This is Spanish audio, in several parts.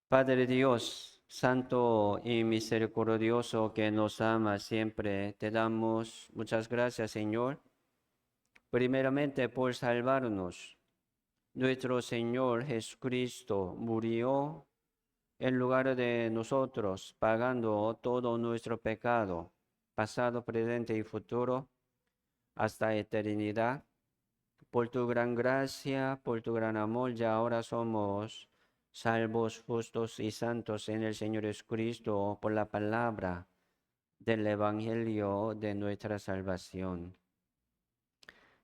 Padre Dios, santo y misericordioso que nos ama siempre, te damos muchas gracias, Señor, primeramente por salvarnos. Nuestro Señor Jesucristo murió en lugar de nosotros, pagando todo nuestro pecado, pasado, presente y futuro, hasta eternidad. Por tu gran gracia, por tu gran amor, ya ahora somos salvos, justos y santos en el Señor Jesucristo por la palabra del Evangelio de nuestra salvación.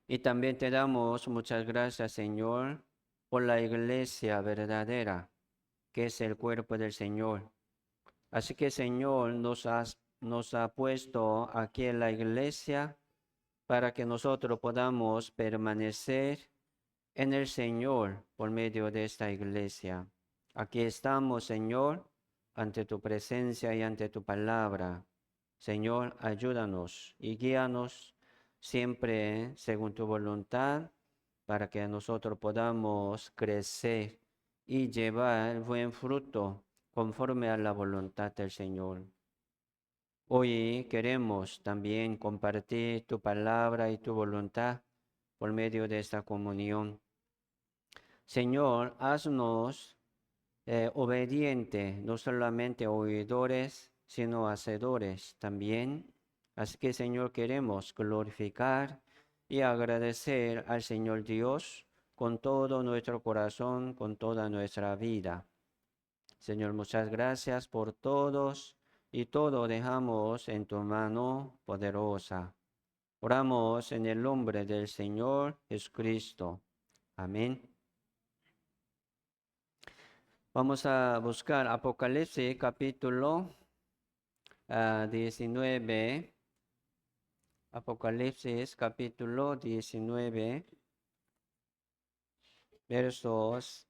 Y también te damos muchas gracias, Señor, por la iglesia verdadera, que es el cuerpo del Señor. Así que, Señor, nos ha puesto aquí en la iglesia para que nosotros podamos permanecer en el Señor por medio de esta iglesia. Aquí estamos, Señor, ante tu presencia y ante tu palabra. Señor, ayúdanos y guíanos siempre según tu voluntad para que nosotros podamos crecer y llevar buen fruto conforme a la voluntad del Señor. Hoy queremos también compartir tu palabra y tu voluntad por medio de esta comunión. Señor, haznos obedientes, no solamente oidores, sino hacedores también. Así que, Señor, queremos glorificar y agradecer al Señor Dios con todo nuestro corazón, con toda nuestra vida. Señor, muchas gracias por todos y todo dejamos en tu mano poderosa. Oramos en el nombre del Señor Jesucristo. Amén. Vamos a buscar Apocalipsis capítulo 19. Apocalipsis capítulo 19, versos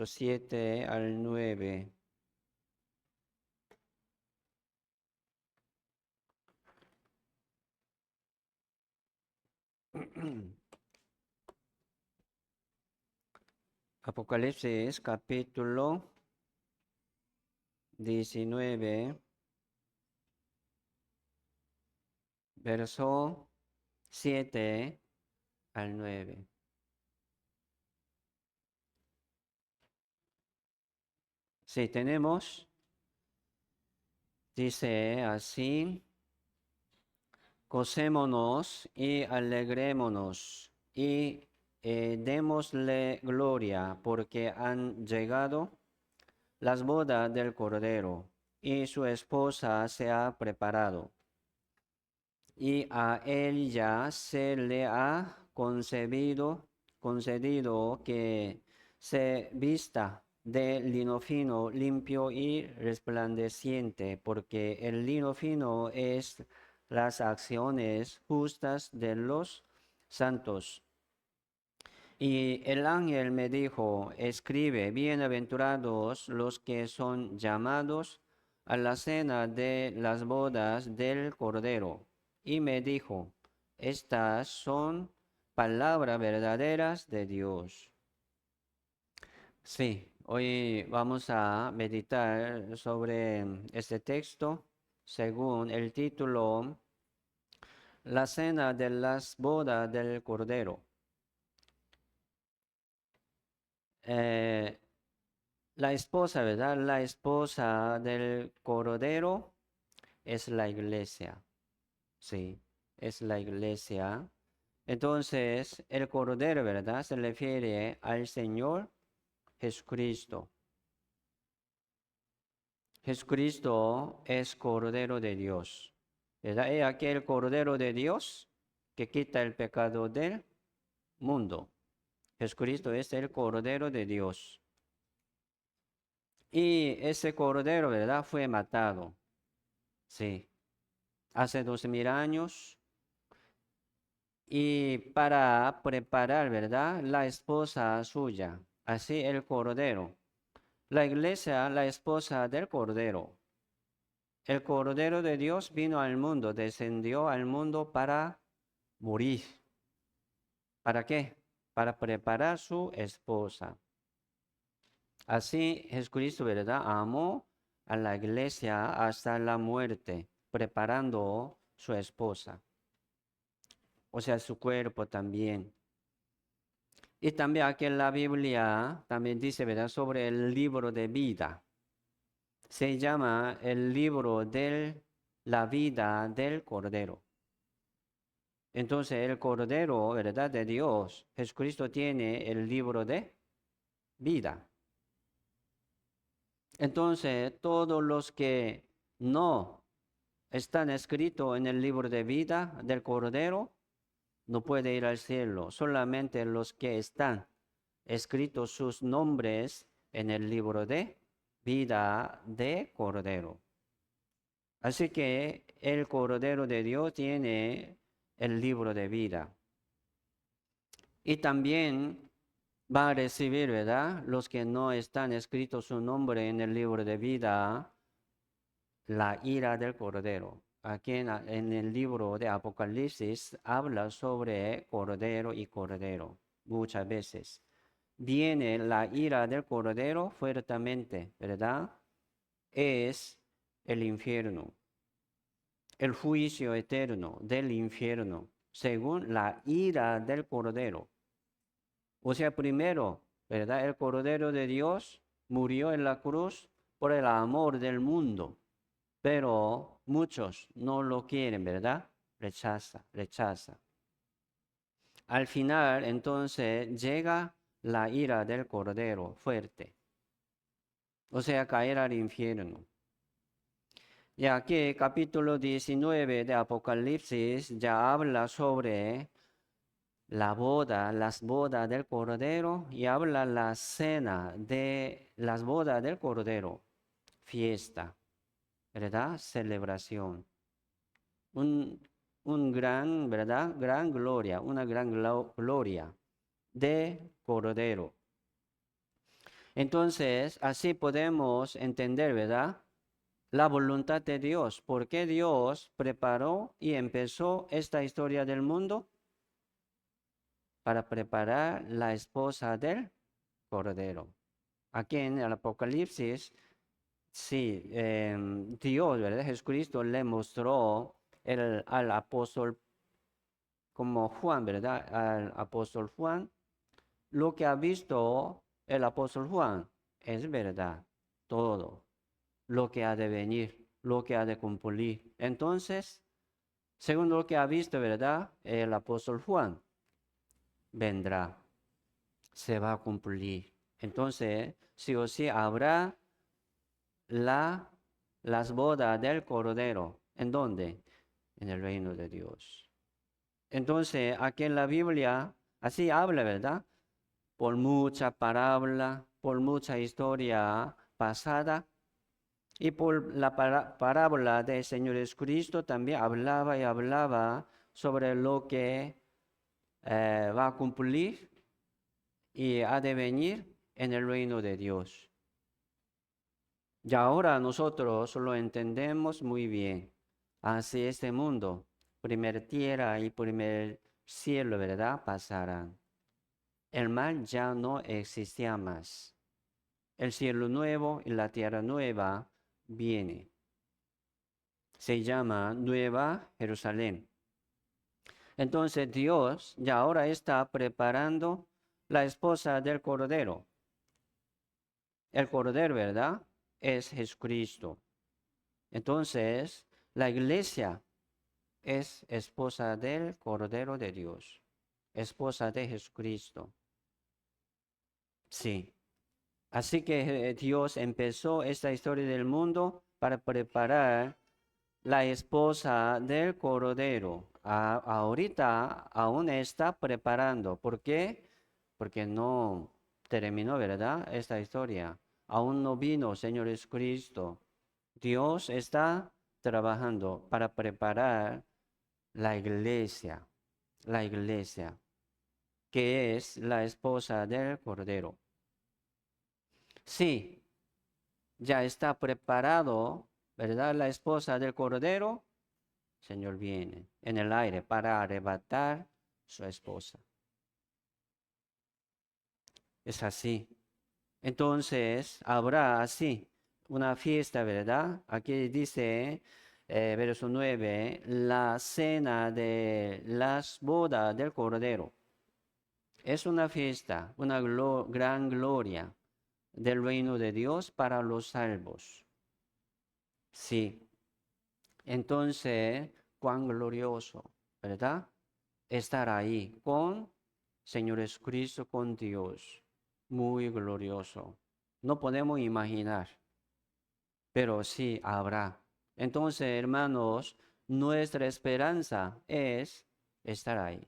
7 al 9. Apocalipsis capítulo 19, verso 7 al 9. Sí, tenemos, dice así: gocémonos y alegrémonos y démosle gloria, porque han llegado las bodas del Cordero y su esposa se ha preparado. Y a él ya se le ha concedido que se vista de lino fino, limpio y resplandeciente, porque el lino fino es las acciones justas de los santos. Y el ángel me dijo: escribe, bienaventurados los que son llamados a la cena de las bodas del Cordero. Y me dijo: estas son palabras verdaderas de Dios. Sí, hoy vamos a meditar sobre este texto según el título: La cena de las bodas del Cordero. La esposa, ¿verdad? La esposa del Cordero es la iglesia. Sí, es la iglesia. Entonces, el Cordero, ¿verdad? Se refiere al Señor Jesucristo. Jesucristo es Cordero de Dios, ¿verdad? Es aquel Cordero de Dios que quita el pecado del mundo. Jesucristo es el Cordero de Dios. Y ese Cordero, ¿verdad? Fue matado. Sí, hace 2000 años. Y para preparar, ¿verdad? La esposa suya, así el Cordero. La iglesia, la esposa del Cordero. El Cordero de Dios vino al mundo, descendió al mundo para morir. ¿Para qué? Para preparar su esposa. Así Jesucristo, ¿verdad? Amó a la iglesia hasta la muerte, preparando su esposa, o sea, su cuerpo también. Y también aquí en la Biblia también dice, ¿verdad? Sobre el libro de vida. Se llama el libro de la vida del Cordero. Entonces el Cordero, ¿verdad? De Dios, Jesucristo tiene el libro de vida. Entonces todos los que no están escritos en el libro de vida del Cordero no pueden ir al cielo. Solamente los que están escritos sus nombres en el libro de vida de Cordero. Así que el Cordero de Dios tiene el libro de vida. Y también va a recibir, ¿verdad? Los que no están escritos su nombre en el libro de vida, la ira del Cordero. Aquí en el libro de Apocalipsis habla sobre Cordero y Cordero muchas veces. Viene la ira del Cordero fuertemente, ¿verdad? Es el infierno, el juicio eterno del infierno, según la ira del Cordero. O sea, primero, ¿verdad? El Cordero de Dios murió en la cruz por el amor del mundo, pero muchos no lo quieren, ¿verdad? Rechaza. Al final, entonces, llega la ira del Cordero fuerte, o sea, caer al infierno. Y aquí, capítulo 19 de Apocalipsis, ya habla sobre la boda, las bodas del Cordero, y habla la cena de las bodas del Cordero, fiesta, ¿verdad? Celebración. Un gran, ¿verdad? Gran gloria, una gran gloria de Cordero. Entonces, así podemos entender, ¿verdad? La voluntad de Dios. ¿Por qué Dios preparó y empezó esta historia del mundo? Para preparar la esposa del Cordero. Aquí en el Apocalipsis, sí, Dios, ¿verdad? Jesucristo le mostró al apóstol como Juan, ¿verdad? Al apóstol Juan, lo que ha visto el apóstol Juan es verdad, todo lo que ha de venir, lo que ha de cumplir. Entonces, según lo que ha visto, ¿verdad? El apóstol Juan vendrá, se va a cumplir. Entonces, sí o sí habrá las bodas del Cordero. ¿En dónde? En el reino de Dios. Entonces, aquí en la Biblia, así habla, ¿verdad? Por mucha parábola, por mucha historia pasada, y por la parábola del Señor Jesucristo también hablaba y hablaba sobre lo que va a cumplir y ha de venir en el reino de Dios. Y ahora nosotros lo entendemos muy bien. Así este mundo, primer tierra y primer cielo, ¿verdad? Pasarán. El mal ya no existía más. El cielo nuevo y la tierra nueva viene. Se llama Nueva Jerusalén. Entonces Dios ya ahora está preparando la esposa del Cordero. El Cordero, ¿verdad? Es Jesucristo. Entonces, la iglesia es esposa del Cordero de Dios, esposa de Jesucristo. Sí. Así que Dios empezó esta historia del mundo para preparar la esposa del Cordero. Ahorita aún está preparando. ¿Por qué? Porque no terminó, ¿verdad? Esta historia. Aún no vino Señor Jesucristo. Dios está trabajando para preparar la iglesia, que es la esposa del Cordero. Sí, ya está preparado, ¿verdad? La esposa del Cordero, el Señor viene en el aire para arrebatar su esposa. Es así. Entonces, habrá así una fiesta, ¿verdad? Aquí dice, verso 9, la cena de las bodas del Cordero. Es una fiesta, una gran gloria del reino de Dios para los salvos. Sí. Entonces, cuán glorioso, ¿verdad? Estar ahí con Señor Jesucristo, con Dios. Muy glorioso. No podemos imaginar, pero sí habrá. Entonces, hermanos, nuestra esperanza es estar ahí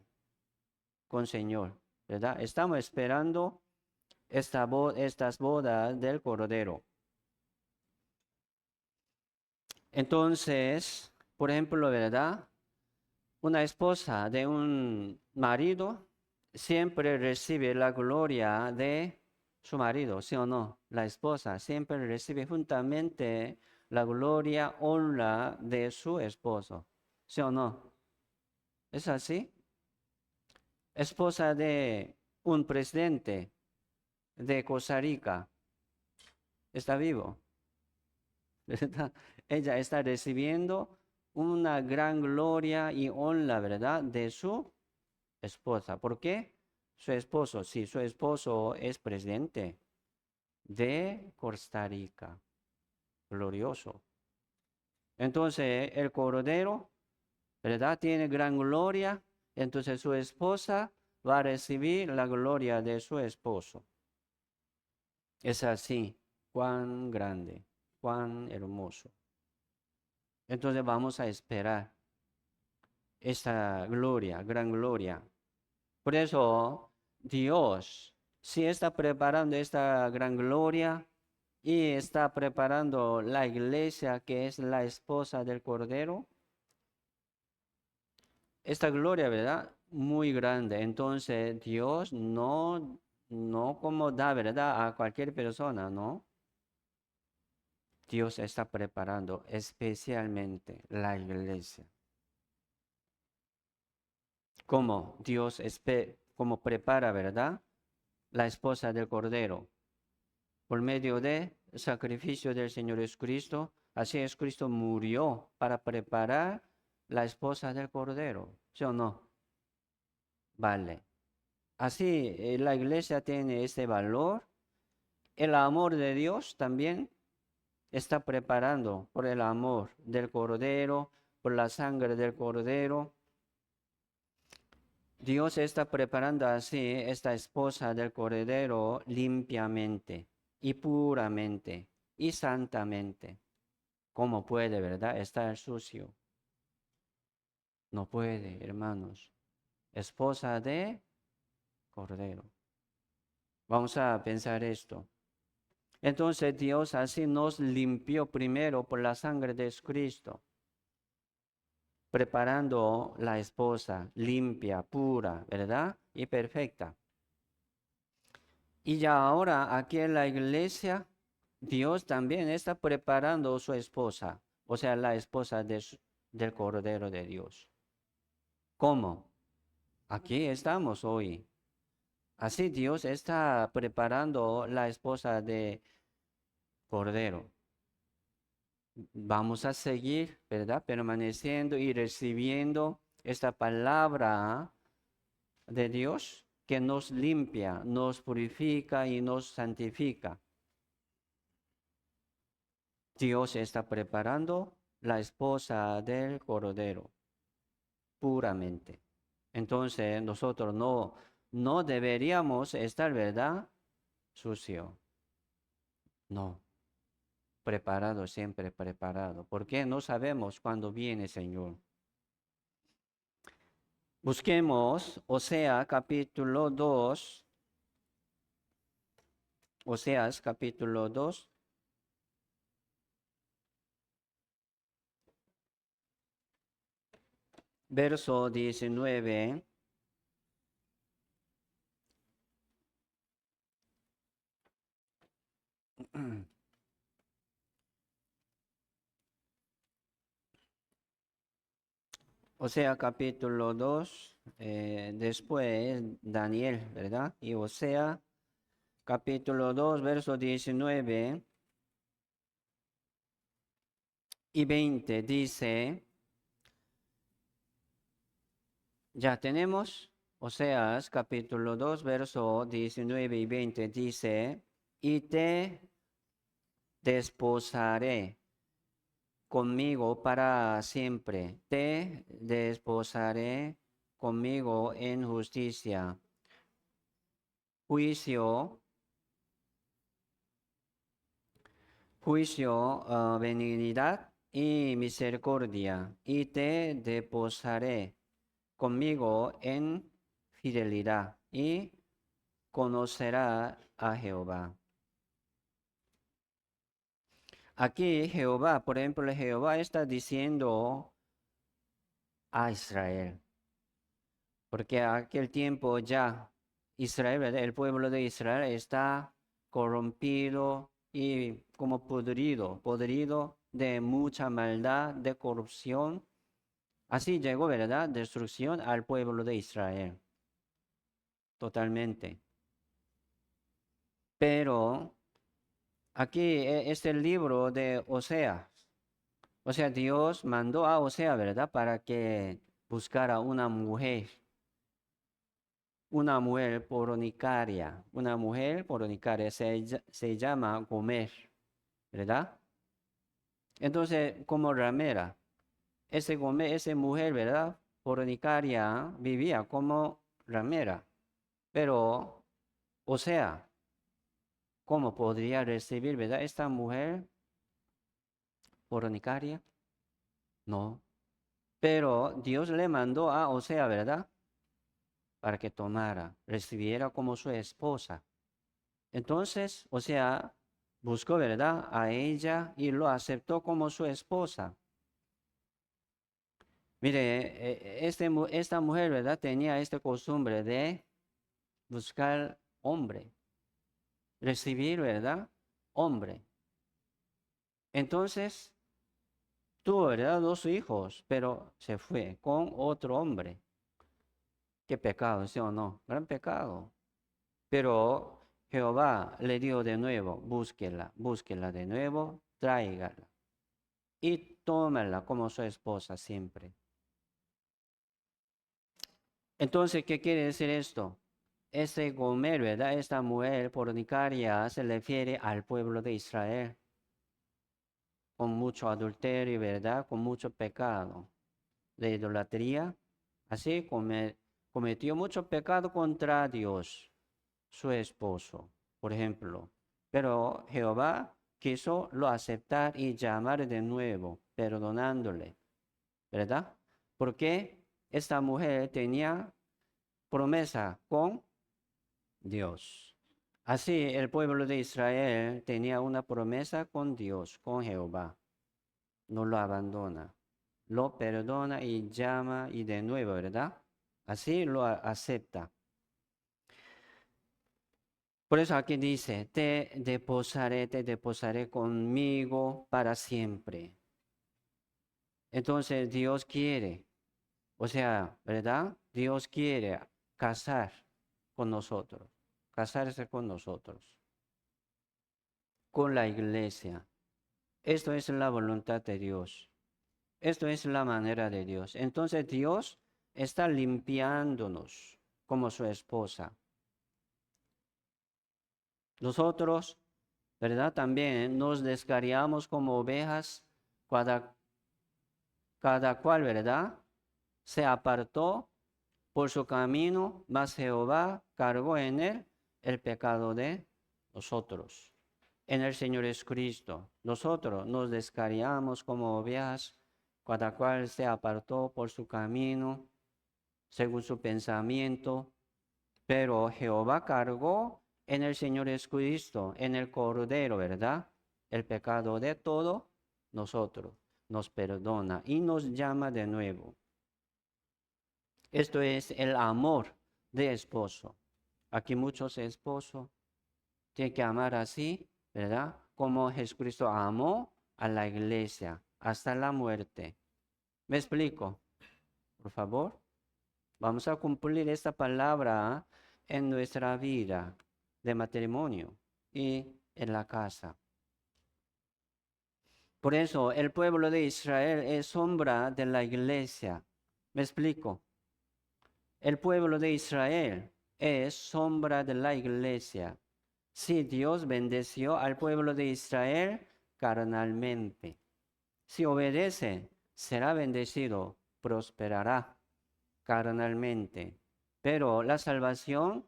con Señor, ¿verdad? Estamos esperando estas bodas del Cordero. Entonces, por ejemplo, ¿verdad? Una esposa de un marido siempre recibe la gloria de su marido, ¿sí o no? La esposa siempre recibe juntamente la gloria, honra de su esposo, ¿sí o no? ¿Es así? Esposa de un presidente de Costa Rica, está vivo, ¿verdad? Ella está recibiendo una gran gloria y honra, ¿verdad? De su esposa. ¿Por qué? Su esposo, sí, su esposo es presidente de Costa Rica. Glorioso. Entonces, el Cordero, ¿verdad? Tiene gran gloria. Entonces, su esposa va a recibir la gloria de su esposo. Es así. Cuán grande, cuán hermoso. Entonces, vamos a esperar esta gloria, gran gloria. Por eso, Dios, si está preparando esta gran gloria y está preparando la iglesia que es la esposa del Cordero, esta gloria, ¿verdad? Muy grande. Entonces, Dios no como da, ¿verdad? A cualquier persona, ¿no? Dios está preparando especialmente la iglesia. Como Dios como prepara, ¿verdad? La esposa del Cordero. Por medio de sacrificio del Señor Jesucristo, así Jesucristo murió para preparar la esposa del Cordero, ¿sí o no? Vale. Así la iglesia tiene ese valor. El amor de Dios también está preparando por el amor del Cordero, por la sangre del Cordero. Dios está preparando así esta esposa del Cordero limpiamente y puramente y santamente. ¿Cómo puede, verdad, estar sucio? No puede, hermanos. Esposa de Cordero. Vamos a pensar esto. Entonces Dios así nos limpió primero por la sangre de Cristo, preparando la esposa limpia, pura, ¿verdad? Y perfecta. Y ya ahora aquí en la iglesia, Dios también está preparando su esposa, o sea, la esposa del Cordero de Dios. ¿Cómo? Aquí estamos hoy. Así Dios está preparando la esposa de Cordero. Vamos a seguir, ¿verdad? Permaneciendo y recibiendo esta palabra de Dios que nos limpia, nos purifica y nos santifica. Dios está preparando la esposa del Cordero puramente. Entonces nosotros no deberíamos estar, ¿verdad? Sucio. No. Preparado, siempre preparado. Porque no sabemos cuándo viene, Señor. Busquemos Oseas capítulo 2. Oseas capítulo 2. Verso 19. Osea capítulo 2, después Daniel, ¿verdad? Y Osea capítulo 2, verso 19 y 20 dice, ya tenemos, Oseas capítulo 2, verso 19 y 20 dice, y te desposaré conmigo para siempre, te desposaré conmigo en justicia, juicio, benignidad y misericordia, y te desposaré conmigo en fidelidad, y conocerá a Jehová. Aquí Jehová, por ejemplo, Jehová está diciendo a Israel, porque aquel tiempo ya Israel, ¿verdad? El pueblo de Israel está corrompido y como podrido de mucha maldad, de corrupción. Así llegó, ¿verdad? Destrucción al pueblo de Israel, totalmente. Pero aquí es el libro de Oseas. O sea, Dios mandó a Osea, ¿verdad? Para que buscara una mujer poronicaria se llama Gomer, ¿verdad? Entonces, como ramera, ese Gomer, esa mujer, ¿verdad? Poronicaria vivía como ramera, pero, o sea, ¿cómo podría recibir, ¿verdad? Esta mujer poronicaria? No. Pero Dios le mandó a Osea, ¿verdad? Para que tomara, recibiera como su esposa. Entonces, o sea, buscó, ¿verdad? A ella y lo aceptó como su esposa. Mire, esta mujer, ¿verdad? Tenía esta costumbre de buscar hombre, recibir, ¿verdad? Hombre. Entonces, tuvo, ¿verdad? Dos hijos, pero se fue con otro hombre. Qué pecado, ¿sí o no? Gran pecado. Pero Jehová le dio de nuevo, búsquela de nuevo, tráigala y tómala como su esposa siempre. Entonces, ¿qué quiere decir esto? Ese Gomer, ¿verdad? Esta mujer fornicaria se refiere al pueblo de Israel, con mucho adulterio, ¿verdad? Con mucho pecado de idolatría. Así cometió mucho pecado contra Dios, su esposo, por ejemplo. Pero Jehová quiso lo aceptar y llamar de nuevo, perdonándole, ¿verdad? Porque esta mujer tenía promesa con Dios. Así el pueblo de Israel tenía una promesa con Dios, con Jehová. No lo abandona, lo perdona y llama y de nuevo, ¿verdad? Así lo acepta. Por eso aquí dice, te deposaré conmigo para siempre. Entonces Dios quiere, o sea, ¿verdad? Dios quiere casar con nosotros, casarse con nosotros, con la iglesia. Esto es la voluntad de Dios. Esto es la manera de Dios. Entonces Dios está limpiándonos como su esposa. Nosotros, ¿verdad? También nos descarriamos como ovejas, cada, cada cual, ¿verdad? Se apartó por su camino, mas Jehová cargó en él el pecado de nosotros. En el Señor Jesucristo, nosotros nos descarriamos como ovejas, cada cual se apartó por su camino, según su pensamiento, pero Jehová cargó en el Señor Jesucristo, en el Cordero, ¿verdad? El pecado de todo nosotros, nos perdona y nos llama de nuevo. Esto es el amor de esposo. Aquí muchos esposos tienen que amar así, ¿verdad? Como Jesucristo amó a la iglesia hasta la muerte. ¿Me explico? Por favor, vamos a cumplir esta palabra en nuestra vida de matrimonio y en la casa. Por eso el pueblo de Israel es sombra de la iglesia. ¿Me explico? El pueblo de Israel es sombra de la iglesia. Si Dios bendeció al pueblo de Israel carnalmente, si obedece, será bendecido, prosperará carnalmente. Pero la salvación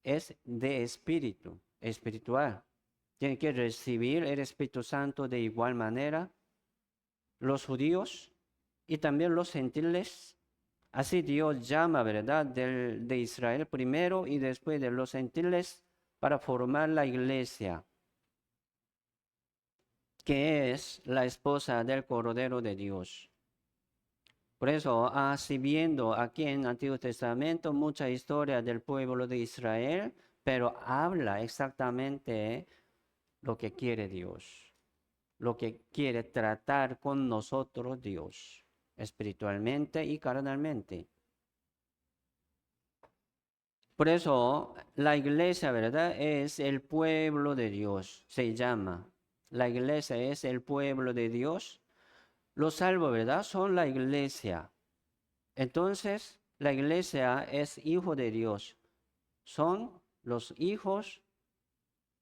es de espíritu, espiritual. Tiene que recibir el Espíritu Santo de igual manera los judíos y también los gentiles. Así Dios llama, ¿verdad?, de Israel primero y después de los gentiles para formar la iglesia, que es la esposa del Cordero de Dios. Por eso, así viendo aquí en el Antiguo Testamento mucha historia del pueblo de Israel, pero habla exactamente lo que quiere Dios, lo que quiere tratar con nosotros Dios, espiritualmente y carnalmente. Por eso la iglesia, ¿verdad?, es el pueblo de Dios, se llama. La iglesia es el pueblo de Dios. Los salvos, ¿verdad?, son la iglesia. Entonces, la iglesia es hijo de Dios. Son los hijos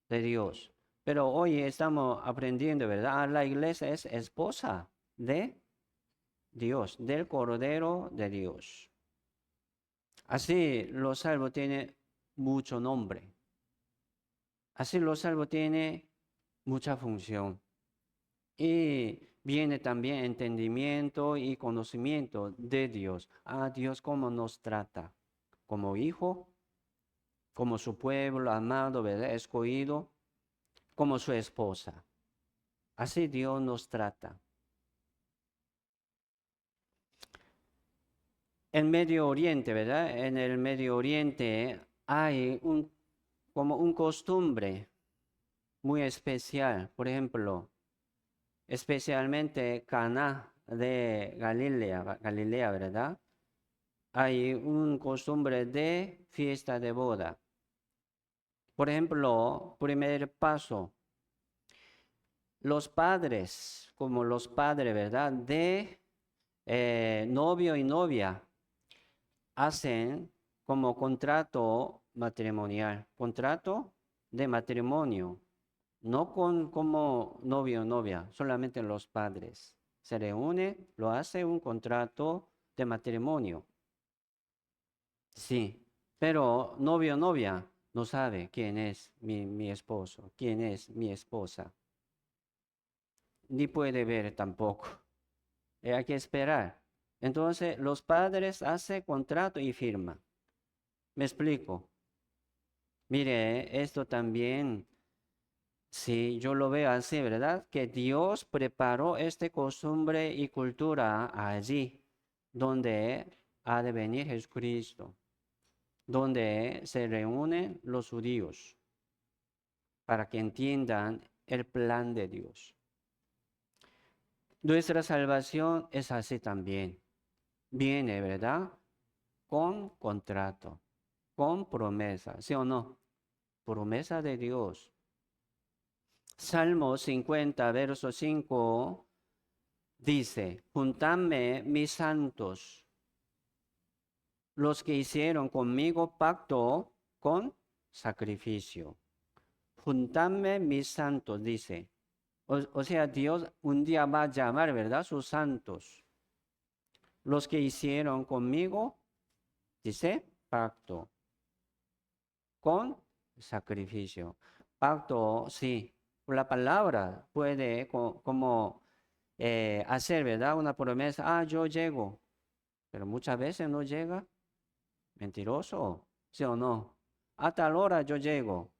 de Dios. Pero hoy estamos aprendiendo, ¿verdad? La iglesia es esposa de Dios, del Cordero de Dios. Así los salvos tienen mucho nombre. Así los salvos tienen mucha función. Y viene también entendimiento y conocimiento de Dios. A Dios cómo nos trata. Como hijo, como su pueblo amado, ¿verdad?, escogido, como su esposa. Así Dios nos trata. En Medio Oriente, ¿verdad? En el Medio Oriente hay como un costumbre muy especial. Por ejemplo, especialmente Caná de Galilea, ¿verdad? Hay un costumbre de fiesta de boda. Por ejemplo, primer paso, los padres, como los padres, ¿verdad?, de novio y novia, hacen como contrato matrimonial, contrato de matrimonio, no como novio o novia, solamente los padres. Se reúne, lo hace un contrato de matrimonio. Sí, pero novio o novia no sabe quién es mi esposo, quién es mi esposa. Ni puede ver tampoco. Hay que esperar. Entonces, los padres hacen contrato y firman. ¿Me explico? Mire, esto también, sí, yo lo veo así, ¿verdad? Que Dios preparó esta costumbre y cultura allí, donde ha de venir Jesucristo, donde se reúnen los judíos, para que entiendan el plan de Dios. Nuestra salvación es así también. Viene, ¿verdad?, con contrato, con promesa, ¿sí o no? Promesa de Dios. Salmo 50, verso 5, dice: juntadme mis santos, los que hicieron conmigo pacto con sacrificio. Juntadme mis santos, dice. O sea, Dios un día va a llamar, ¿verdad?, sus santos. Los que hicieron conmigo, dice, pacto con sacrificio. Pacto, sí. La palabra puede como hacer, ¿verdad?, una promesa. Yo llego. Pero muchas veces no llega. Mentiroso. ¿Sí o no? A tal hora yo llego.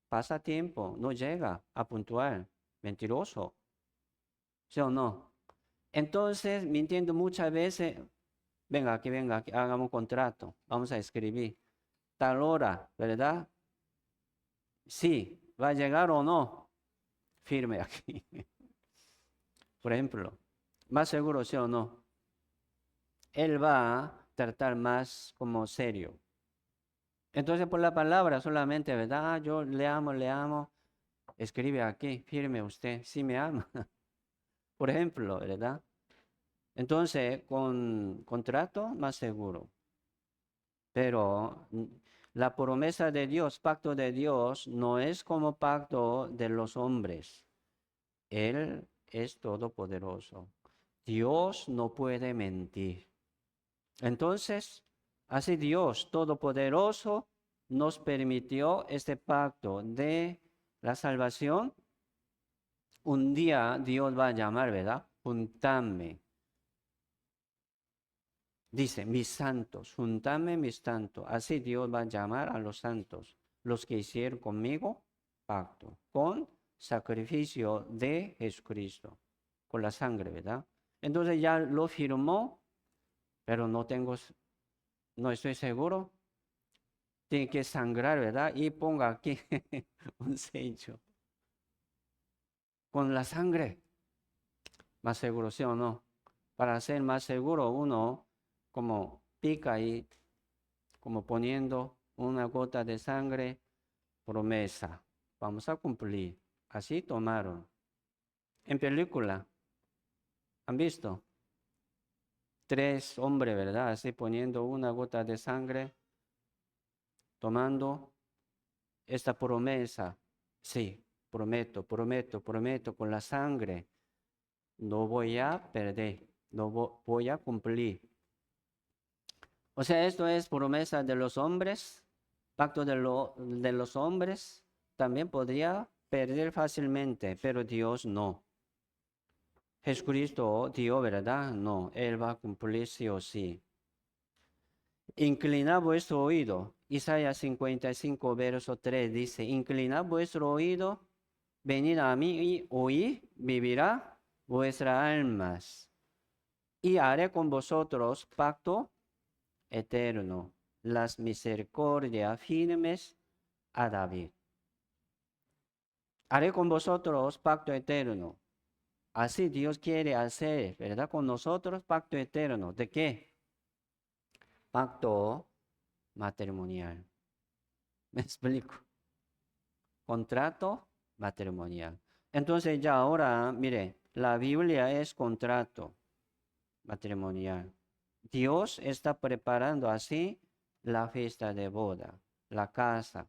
Pasa tiempo. No llega a puntual. Mentiroso. ¿Sí o no? Entonces, mintiendo muchas veces, venga aquí, hagamos un contrato. Vamos a escribir. Tal hora, ¿verdad? Sí, ¿va a llegar o no? Firme aquí. Por ejemplo, más seguro, sí o no. Él va a tratar más como serio. Entonces por la palabra solamente, ¿verdad? Ah, yo le amo, escribe aquí, firme usted, si me ama, por ejemplo, ¿verdad? Entonces, con contrato más seguro. Pero la promesa de Dios, pacto de Dios, no es como pacto de los hombres. Él es todopoderoso. Dios no puede mentir. Entonces, así Dios todopoderoso nos permitió este pacto de la salvación. Un día Dios va a llamar, ¿verdad? Juntadme. Dice, mis santos, juntadme mis santos. Así Dios va a llamar a los santos, los que hicieron conmigo pacto, con sacrificio de Jesucristo, con la sangre, ¿verdad? Entonces ya lo firmó, pero no estoy seguro. Tiene que sangrar, ¿verdad? Y ponga aquí un sello con la sangre. Más seguro, ¿sí o no? Para ser más seguro, uno como pica ahí, como poniendo una gota de sangre, promesa. Vamos a cumplir. Así tomaron. En película, ¿han visto? Tres hombres, ¿verdad? Así poniendo una gota de sangre, tomando esta promesa. Sí, prometo con la sangre. No voy a perder, voy a cumplir. O sea, esto es promesa de los hombres, pacto de los hombres, también podría perder fácilmente, pero Dios no. Jesucristo dio, ¿verdad? No, Él va a cumplir sí o sí. Inclinad vuestro oído. Isaías 55, verso 3 dice, inclinad vuestro oído, venid a mí y oíd, vivirá vuestras almas. Y haré con vosotros pacto eterno, las misericordias firmes a David. Haré con vosotros pacto eterno. Así Dios quiere hacer, ¿verdad? Con nosotros pacto eterno. ¿De qué? Pacto matrimonial. ¿Me explico? Contrato matrimonial. Entonces ya ahora, mire, la Biblia es contrato matrimonial. Dios está preparando así la fiesta de boda, la casa.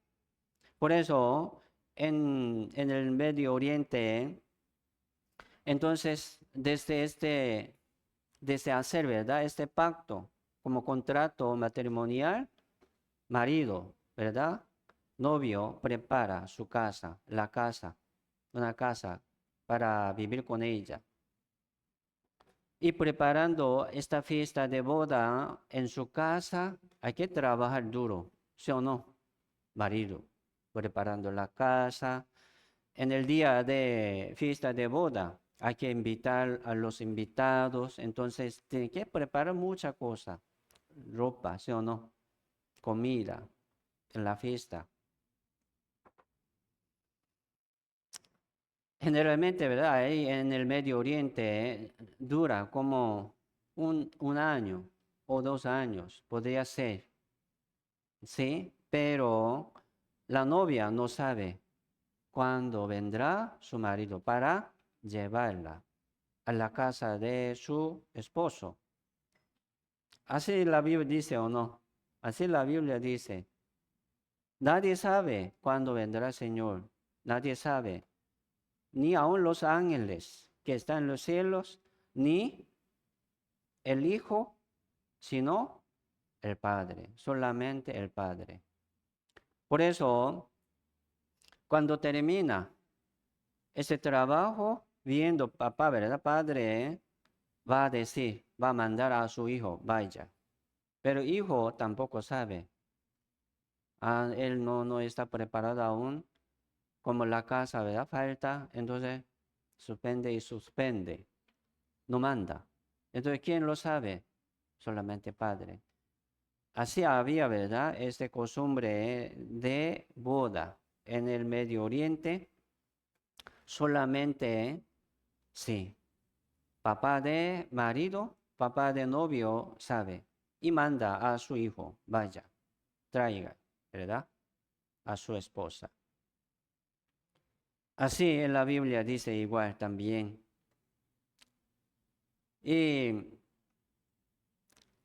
Por eso, en el Medio Oriente, entonces, desde hacer, ¿verdad? Este pacto como contrato matrimonial, marido, ¿verdad? Novio prepara su casa, la casa, una casa para vivir con ella. Y preparando esta fiesta de boda en su casa, hay que trabajar duro, ¿sí o no? Marido, preparando la casa. En el día de fiesta de boda, hay que invitar a los invitados, entonces tiene que preparar mucha cosa, ropa, ¿sí o no? Comida en la fiesta. Generalmente, ¿verdad? Ahí en el Medio Oriente dura como un año o 2 años, podría ser, ¿sí? Pero la novia no sabe cuándo vendrá su marido para llevarla a la casa de su esposo. Así la Biblia dice o no. Así la Biblia dice. Nadie sabe cuándo vendrá el Señor. Nadie sabe. Ni aun los ángeles que están en los cielos, ni el Hijo, sino el Padre. Solamente el Padre. Por eso, cuando termina ese trabajo, viendo papá, ¿verdad? Padre, va a decir, va a mandar a su hijo, vaya. Pero hijo tampoco sabe. Ah, él no está preparado aún, como la casa, ¿verdad? Falta, entonces suspende y suspende, no manda. Entonces, ¿quién lo sabe? Solamente Padre. Así había, ¿verdad? Esta costumbre de boda en el Medio Oriente, solamente, sí, papá de marido papá de novio sabe y manda a su hijo, vaya, traiga, ¿verdad? A su esposa. Así en la Biblia dice igual también. Y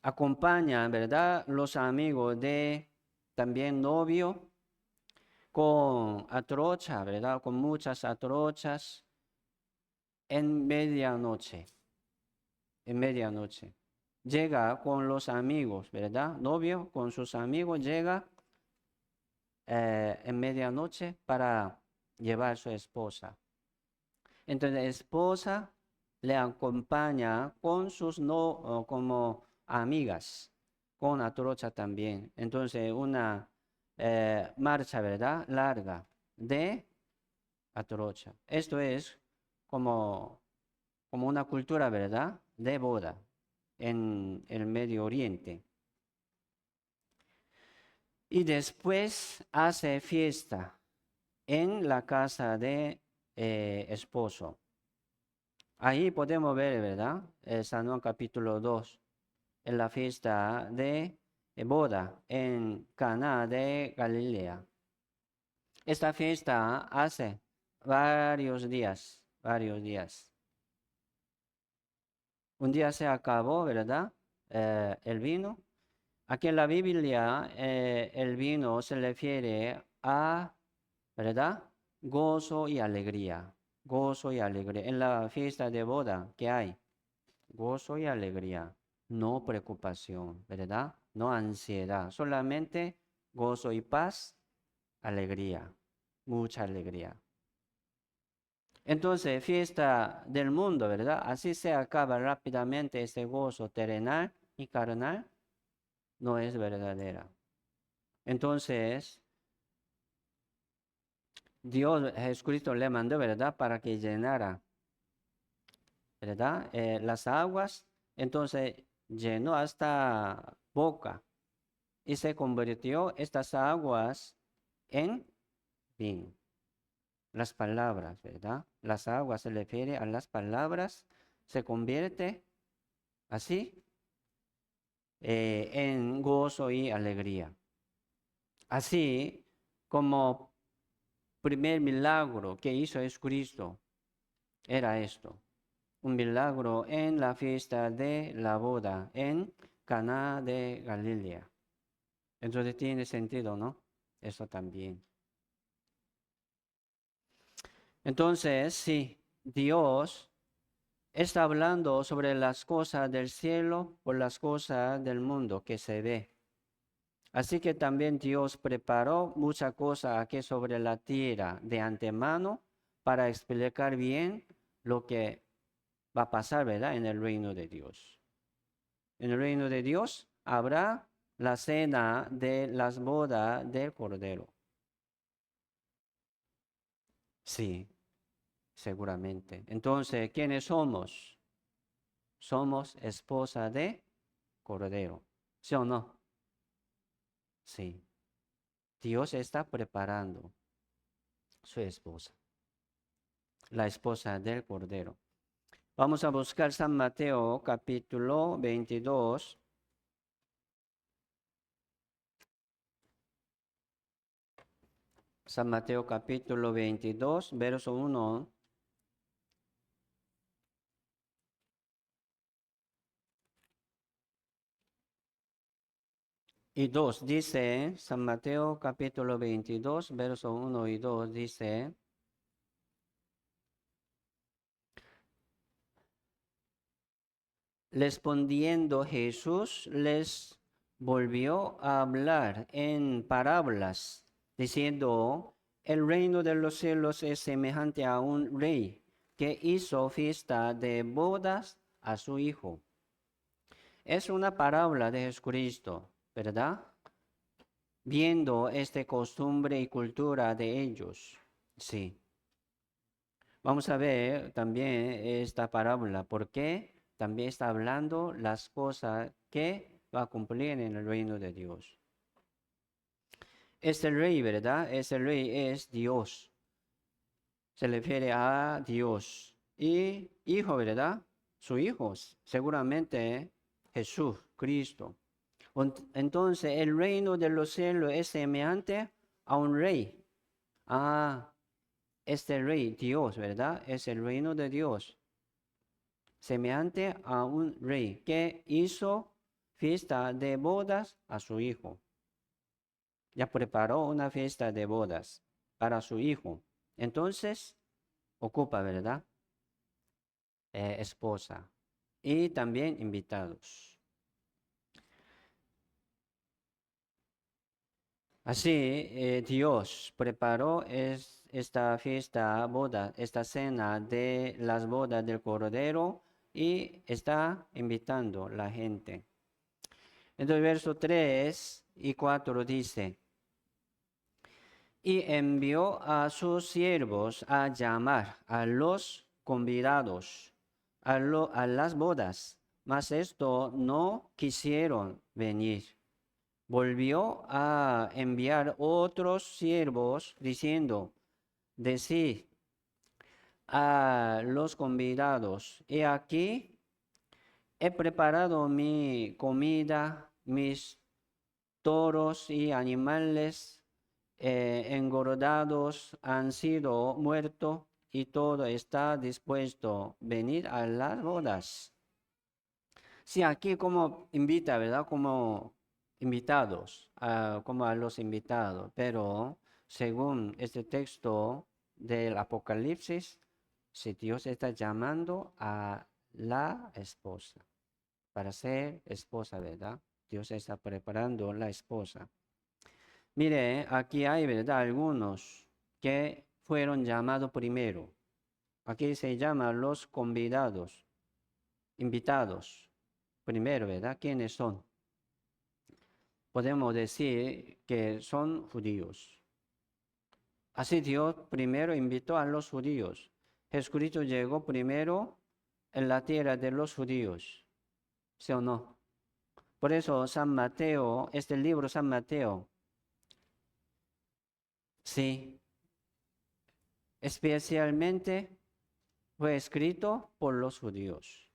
acompaña, ¿verdad? Los amigos de también novio con atrocha, ¿verdad? Con muchas atrochas en medianoche. En medianoche. Llega con los amigos, ¿verdad? Novio con sus amigos llega en medianoche para llevar a su esposa. Entonces, la esposa le acompaña con sus no, como amigas, con atrocha también. Entonces, una marcha, ¿verdad? Larga de atrocha. Esto es como, como una cultura, ¿verdad? De boda en el Medio Oriente. Y después hace fiesta en la casa de esposo. Ahí podemos ver, ¿verdad? San Juan capítulo 2, en la fiesta de boda en Caná de Galilea. Esta fiesta hace varios días, varios días. Un día se acabó, ¿verdad? El vino. Aquí en la Biblia, el vino se refiere a, ¿verdad? Gozo y alegría. Gozo y alegría. En la fiesta de boda, ¿qué hay? Gozo y alegría. No preocupación, ¿verdad? No ansiedad. Solamente gozo y paz, alegría. Mucha alegría. Entonces, fiesta del mundo, ¿verdad? Así se acaba rápidamente este gozo terrenal y carnal. No es verdadera. Entonces, Dios, Jesucristo le mandó, ¿verdad? Para que llenara, ¿verdad? Las aguas. Entonces, llenó hasta boca y se convirtió estas aguas en vino. Las palabras, ¿verdad? Las aguas se refiere a las palabras, se convierte así en gozo y alegría. Así como primer milagro que hizo Jesucristo era esto, un milagro en la fiesta de la boda en Caná de Galilea. Entonces tiene sentido, ¿no? Eso también. Entonces, sí, Dios está hablando sobre las cosas del cielo por las cosas del mundo que se ve. Así que también Dios preparó muchas cosas aquí sobre la tierra de antemano para explicar bien lo que va a pasar, ¿verdad? En el reino de Dios. En el reino de Dios habrá la cena de las bodas del Cordero. Sí, seguramente. Entonces, ¿quiénes somos? Somos esposa de Cordero. ¿Sí o no? Sí. Dios está preparando su esposa, la esposa del Cordero. Vamos a buscar San Mateo capítulo 22. San Mateo capítulo 22, verso 1. Y 2 dice, San Mateo capítulo 22, verso 1 y 2 dice, respondiendo Jesús les volvió a hablar en parábolas, diciendo, el reino de los cielos es semejante a un rey que hizo fiesta de bodas a su hijo. Es una parábola de Jesucristo, ¿verdad? Viendo esta costumbre y cultura de ellos. Sí. Vamos a ver también esta parábola, porque también está hablando las cosas que va a cumplir en el reino de Dios. Este rey, ¿verdad? Este rey es Dios. Se refiere a Dios. Y hijo, ¿verdad? su hijo, seguramente Jesús, Cristo. Entonces, el reino de los cielos es semejante a un rey. Este rey, Dios, ¿verdad? Es el reino de Dios. Semejante a un rey que hizo fiesta de bodas a su hijo. Ya preparó una fiesta de bodas para su hijo. Entonces, ocupa, ¿verdad? Esposa y también invitados. Así, Dios preparó esta fiesta, boda, esta cena de las bodas del Cordero y está invitando a la gente. Entonces, verso 3 y 4 dice, y envió a sus siervos a llamar a los convidados a las bodas, mas esto no quisieron venir. Volvió a enviar otros siervos diciendo, decid a los convidados, he aquí, he preparado mi comida, mis toros y animales engordados han sido muertos y todo está dispuesto. Venir a las bodas. Sí, aquí como invita, ¿verdad? Como invitados, como a los invitados. Pero según este texto del Apocalipsis, si Dios está llamando a la esposa para ser esposa, ¿verdad? Dios está preparando la esposa. Mire, aquí hay, ¿verdad? Algunos que fueron llamados primero. Aquí se llaman los convidados, invitados. Primero, ¿verdad? ¿Quiénes son? Podemos decir que son judíos. Así Dios primero invitó a los judíos. Jesucristo llegó primero en la tierra de los judíos. ¿Sí o no? Por eso San Mateo, este libro San Mateo, sí, especialmente fue escrito por los judíos.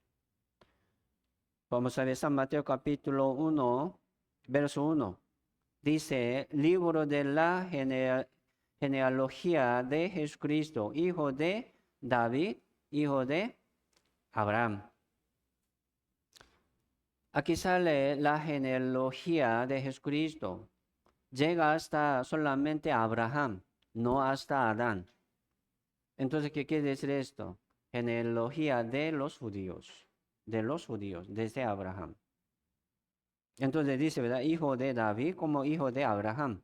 Vamos a ver San Mateo capítulo 1, verso 1. Dice, libro de la genealogía de Jesucristo, hijo de David, hijo de Abraham. Aquí sale la genealogía de Jesucristo. Llega hasta solamente Abraham, no hasta Adán. Entonces, ¿qué quiere decir esto? Genealogía de los judíos, desde Abraham. Entonces dice, ¿verdad? Hijo de David como hijo de Abraham.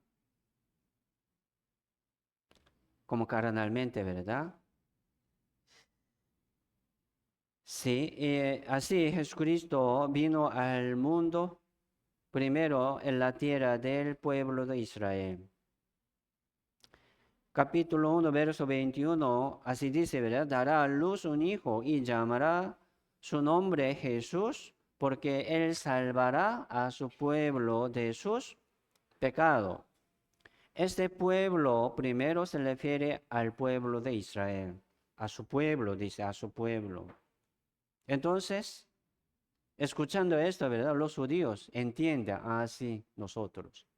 Como carnalmente, ¿verdad? Sí, así Jesucristo vino al mundo primero en la tierra del pueblo de Israel. Capítulo 1, verso 21, así dice, ¿verdad? Dará a luz un hijo y llamará su nombre Jesús, porque él salvará a su pueblo de sus pecados. Este pueblo primero se refiere al pueblo de Israel, a su pueblo, dice, a su pueblo. Entonces, escuchando esto, ¿verdad? Los judíos entienden, sí, nosotros.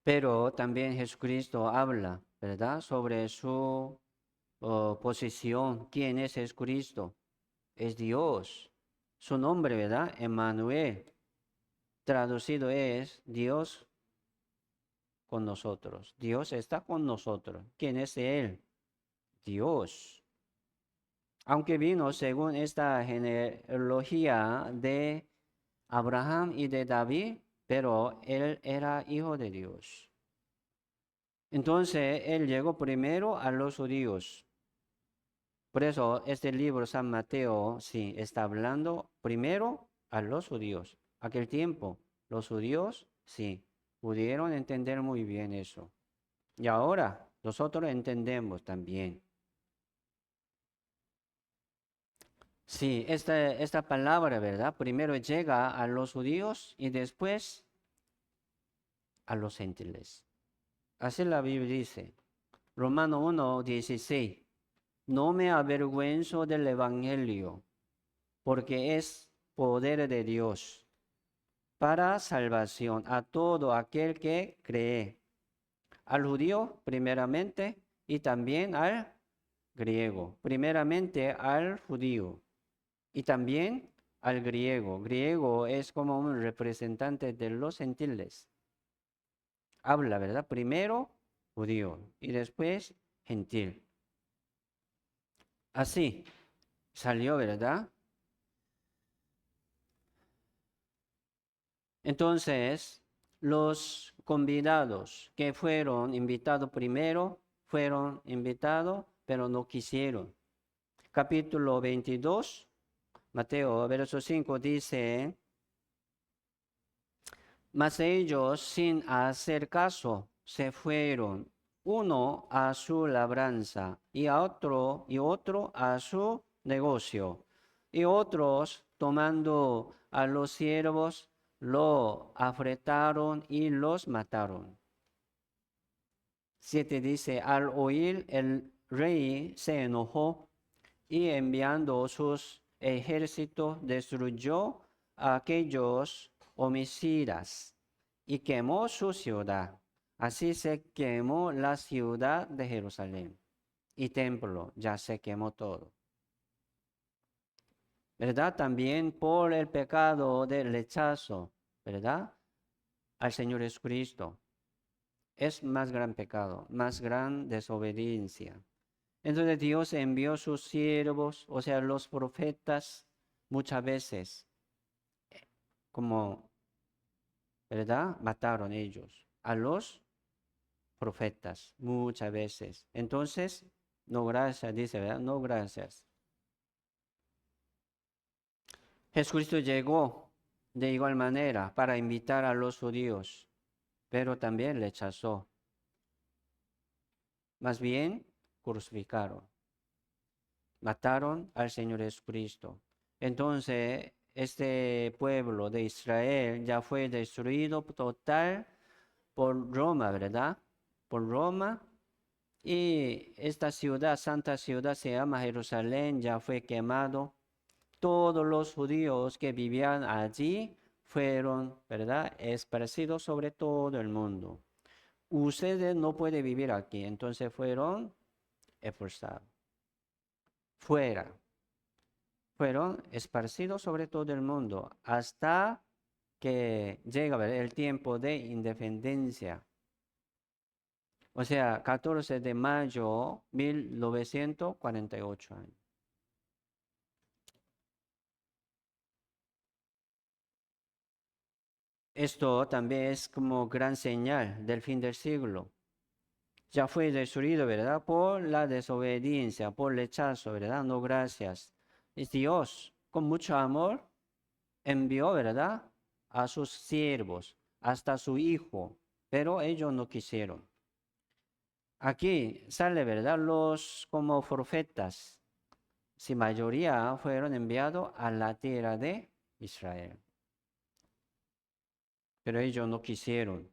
Pero también Jesucristo habla, ¿verdad? Sobre su posición. ¿Quién es Jesucristo? Es Dios. Su nombre, ¿verdad? Emmanuel. Traducido es Dios con nosotros. Dios está con nosotros. ¿Quién es Él? Dios. Aunque vino según esta genealogía de Abraham y de David, pero Él era hijo de Dios. Entonces, Él llegó primero a los judíos. Por eso, este libro, San Mateo, sí, está hablando primero a los judíos. Aquel tiempo, los judíos, sí, pudieron entender muy bien eso. Y ahora, nosotros entendemos también. Sí, esta palabra, ¿verdad? Primero llega a los judíos y después a los gentiles. Así la Biblia dice. Romano 1:16. No me avergüenzo del Evangelio, porque es poder de Dios para salvación a todo aquel que cree, al judío primeramente y también al griego, primeramente al judío y también al griego. Griego es como un representante de los gentiles. Habla, ¿verdad? Primero judío y después gentil. Así salió, ¿verdad? Entonces, los convidados que fueron invitados primero, fueron invitados, pero no quisieron. Capítulo 22, Mateo, verso 5 dice, mas ellos sin hacer caso se fueron, uno a su labranza y otro a su negocio. Y otros, tomando a los siervos, lo afrentaron y los mataron. 7 dice, al oír el rey se enojó y enviando sus ejércitos destruyó a aquellos homicidas y quemó su ciudad. Así se quemó la ciudad de Jerusalén y templo, ya se quemó todo. ¿Verdad? También por el pecado del rechazo, ¿verdad? Al Señor Jesucristo. Es más gran pecado, más gran desobediencia. Entonces Dios envió sus siervos, o sea, los profetas, muchas veces, como, ¿verdad? Mataron ellos a los profetas, muchas veces. Entonces, no gracias, dice, ¿verdad? No gracias. Jesucristo llegó de igual manera para invitar a los judíos, pero también rechazó. Más bien, crucificaron. Mataron al Señor Jesucristo. Entonces, este pueblo de Israel ya fue destruido total por Roma, ¿verdad? Por Roma. Y esta ciudad, santa ciudad, se llama Jerusalén, ya fue quemado. Todos los judíos que vivían allí fueron, ¿verdad?, esparcidos sobre todo el mundo. Ustedes no pueden vivir aquí, entonces fueron expulsados. Fuera. Fueron esparcidos sobre todo el mundo hasta que llega, ¿verdad?, el tiempo de independencia. O sea, 14 de mayo 1948 años. Esto también es como gran señal del fin del siglo. Ya fue destruido, ¿verdad? Por la desobediencia, por rechazo, ¿verdad? No gracias. Es Dios, con mucho amor, envió, ¿verdad?, a sus siervos, hasta su hijo, pero ellos no quisieron. Aquí sale, ¿verdad?, los como profetas, si mayoría fueron enviados a la tierra de Israel. Pero ellos no quisieron.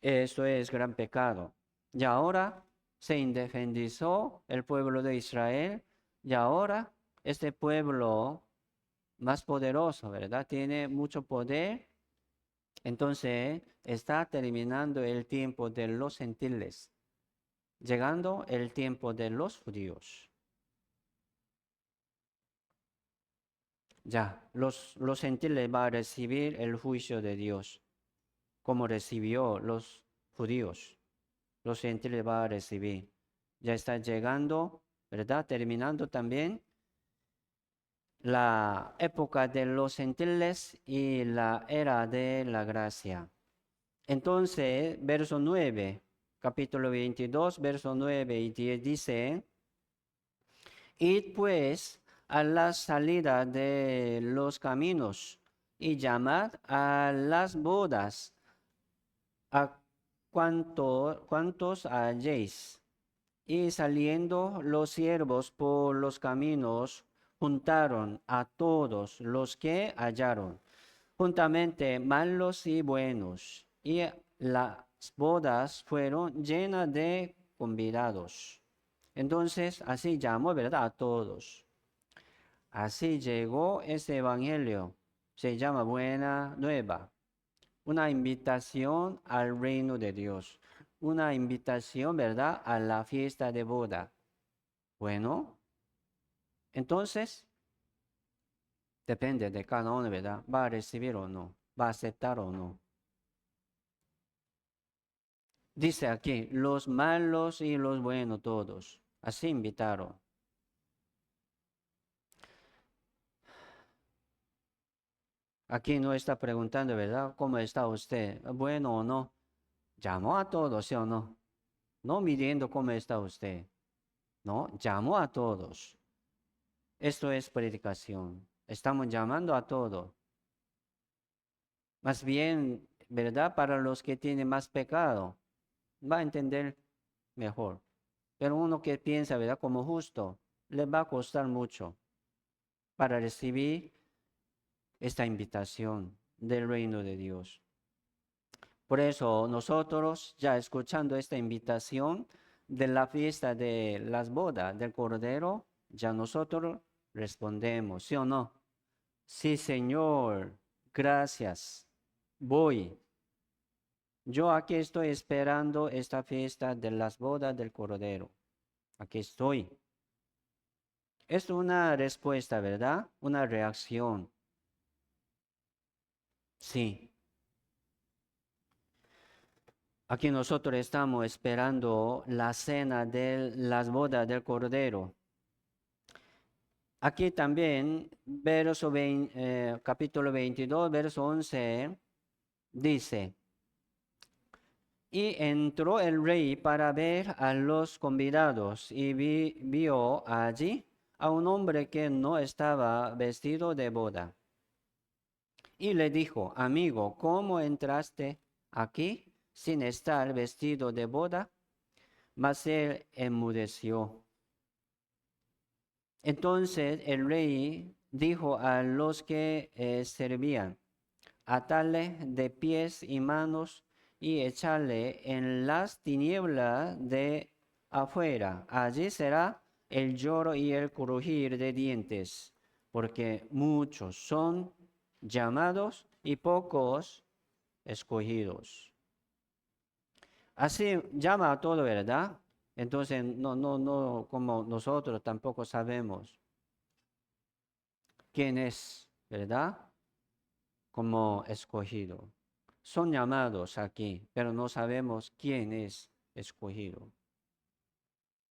Esto es gran pecado. Y ahora se independizó el pueblo de Israel y ahora este pueblo más poderoso, ¿verdad?, tiene mucho poder. Entonces está terminando el tiempo de los gentiles, llegando el tiempo de los judíos. Ya, los gentiles van a recibir el juicio de Dios, como recibió los judíos. Los gentiles van a recibir. Ya está llegando, ¿verdad? Terminando también la época de los gentiles y la era de la gracia. Entonces, verso 9, capítulo 22, verso 9 y 10 dice, id pues a la salida de los caminos y llamad a las bodas a cuantos halléis. Y saliendo los siervos por los caminos, juntaron a todos los que hallaron, juntamente malos y buenos. Y las bodas fueron llenas de convidados. Entonces, así llamó, ¿verdad? A todos. Así llegó ese evangelio. Se llama Buena Nueva. Una invitación al reino de Dios. Una invitación, ¿verdad? A la fiesta de boda. Bueno, entonces, depende de cada uno, ¿verdad? ¿Va a recibir o no? ¿Va a aceptar o no? Dice aquí, los malos y los buenos todos. Así invitaron. Aquí no está preguntando, ¿verdad? ¿Cómo está usted? ¿Bueno o no? Llamó a todos, ¿sí o no? No midiendo cómo está usted. No, llamó a todos. Esto es predicación. Estamos llamando a todos. Más bien, ¿verdad? Para los que tienen más pecado, va a entender mejor. Pero uno que piensa, ¿verdad? Como justo, le va a costar mucho para recibir esta invitación del reino de Dios. Por eso nosotros, ya escuchando esta invitación de la fiesta de las bodas del Cordero, ya nosotros respondemos, ¿sí o no? Sí, Señor, gracias, voy. Yo aquí estoy esperando esta fiesta de las bodas del Cordero. Aquí estoy. Es una respuesta, ¿verdad? Una reacción. Sí. Aquí nosotros estamos esperando la cena de las bodas del Cordero. Aquí también, capítulo 22, verso 11, dice, y entró el rey para ver a los convidados y vio allí a un hombre que no estaba vestido de boda. Y le dijo, amigo, ¿cómo entraste aquí sin estar vestido de boda? Mas él enmudeció. Entonces el rey dijo a los que servían, atadle de pies y manos y echarle en las tinieblas de afuera. Allí será el lloro y el crujir de dientes, porque muchos son llamados y pocos escogidos. Así llama a todo, ¿verdad? Entonces, no, como nosotros tampoco sabemos quién es, ¿verdad? Como escogido. Son llamados aquí, pero no sabemos quién es escogido.